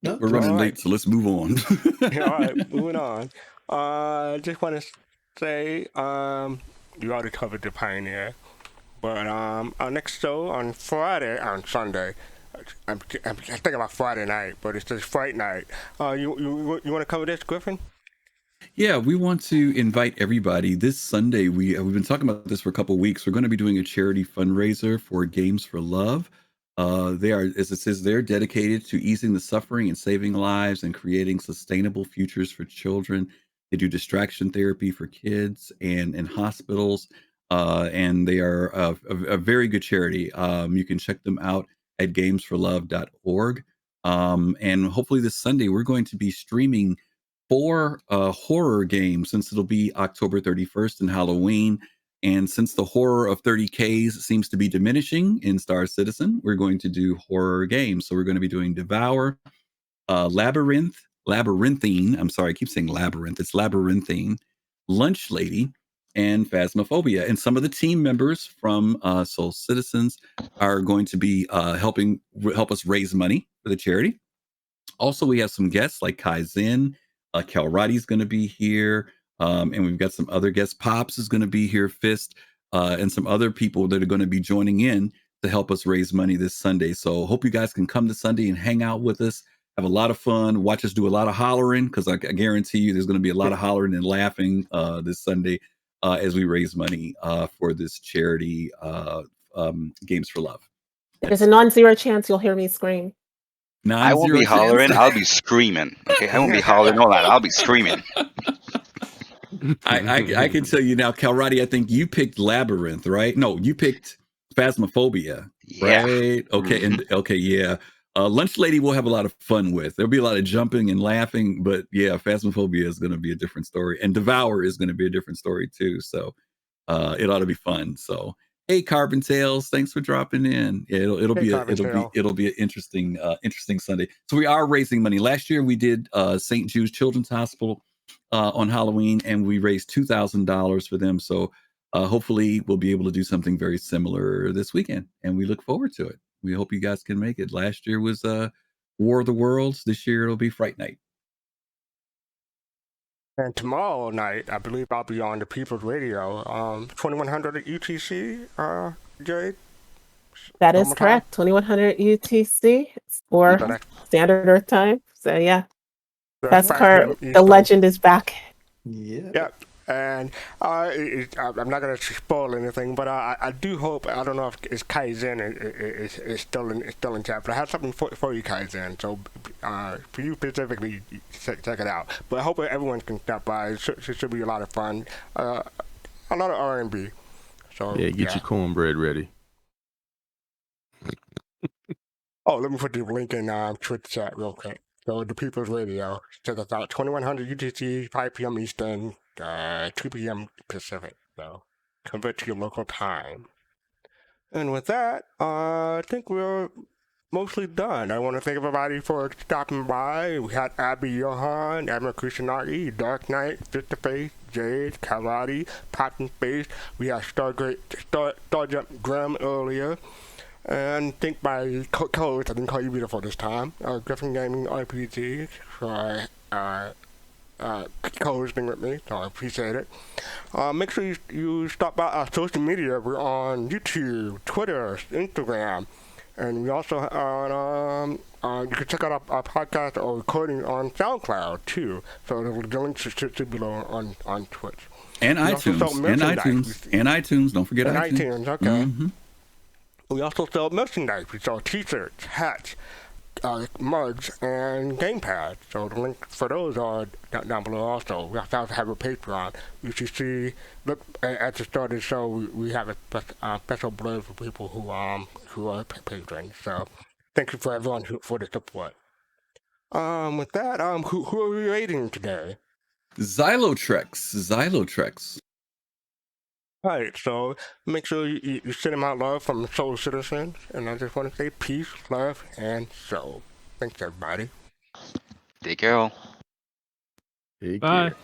No, we're running late, so let's move on. All right, moving on. Just want to say, you already covered the Pioneer, but our next show on Sunday. I'm thinking about Friday night, but it's just Fright night. You want to cover this, Griffin? Yeah, we want to invite everybody. This Sunday, we've been talking about this for a couple of weeks. We're going to be doing a charity fundraiser for Games for Love. They are, as it says, they're dedicated to easing the suffering and saving lives and creating sustainable futures for children. They do distraction therapy for kids and in hospitals, and they are a very good charity. You can check them out at gamesforlove.org. And hopefully this Sunday, we're going to be streaming 4 horror games, since it'll be October 31st and Halloween. And since the horror of 30Ks seems to be diminishing in Star Citizen, we're going to do horror games. So we're going to be doing Devour, Labyrinthine. I'm sorry, I keep saying Labyrinth. It's Labyrinthine, Lunch Lady, and Phasmophobia. And some of the team members from Soul Citizens are going to be help us raise money for the charity. Also, we have some guests like Kai Zen. Cal Roddy's going to be here. And we've got some other guests. Pops is going to be here, Fist, and some other people that are going to be joining in to help us raise money this Sunday. So hope you guys can come this Sunday and hang out with us, have a lot of fun, watch us do a lot of hollering, because I guarantee you there's going to be a lot of hollering and laughing this Sunday as we raise money for this charity, Games for Love. There's a non-zero chance you'll hear me scream. I won't be hollering. I'll be screaming. Okay, I won't be hollering all that. I'll be screaming. I can tell you now, Calradi, I think you picked Labyrinth, right? No, you picked Phasmophobia, right? Okay, yeah. Lunch Lady we'll have a lot of fun with. There'll be a lot of jumping and laughing, but yeah, Phasmophobia is going to be a different story, and Devour is going to be a different story too. So it ought to be fun. So hey, Carbon Tales, thanks for dropping in. Yeah, it'll be an interesting Sunday. So we are raising money. Last year we did St. Jude's Children's Hospital. on Halloween, and we raised $2,000 for them. So hopefully we'll be able to do something very similar this weekend, and we look forward to it. We hope you guys can make it. Last year was War of the Worlds. This year it'll be Fright Night. And tomorrow night, I believe I'll be on the People's Radio, 2100 UTC, Jade? That is correct. 2100 UTC or Standard Earth Time. So yeah, that's card. The legend is back. Yeah. Yep. And I'm not gonna spoil anything, but I do hope. I don't know if it's Kaizen is still in chat, but I have something for you, Kaizen. So for you specifically, check it out. But I hope everyone can stop by. It should be a lot of fun. A lot of R&B. So get your cornbread ready. Oh, let me put the link in Twitch chat real quick. So the People's Radio, check us out. 2100 UTC, 5 p.m. Eastern, 2 p.m. Pacific. So convert to your local time. And with that, I think we're mostly done. I want to thank everybody for stopping by. We had Abby Johan, Admiral Kushanagi, Dark Knight, Fist Face, Jade, Karate, Patton Space. We had Starjump Grim earlier. And thank my co-host, I didn't call you beautiful this time, Griffin Gaming RPG, for co-hosting with me, so I appreciate it. Make sure you stop by our social media. We're on YouTube, Twitter, Instagram, and we also on, you can check out our podcast or recording on SoundCloud too. So the links should be below on Twitch. And iTunes. And iTunes. Don't forget and iTunes. iTunes, okay. Mm-hmm. We also sell merchandise. We sell t-shirts, hats, mugs, and gamepads. So the link for those are down below also. We also have a Patreon. You should see, look at the start of the show, we have a special blurb for people who are patrons. So thank you for everyone for the support. With that, who are we rating today? Xylotrex. Alright, so make sure you send them out love from Soul Citizens, and I just want to say peace, love, and soul. Thanks, everybody. Take care all. Take Bye. care.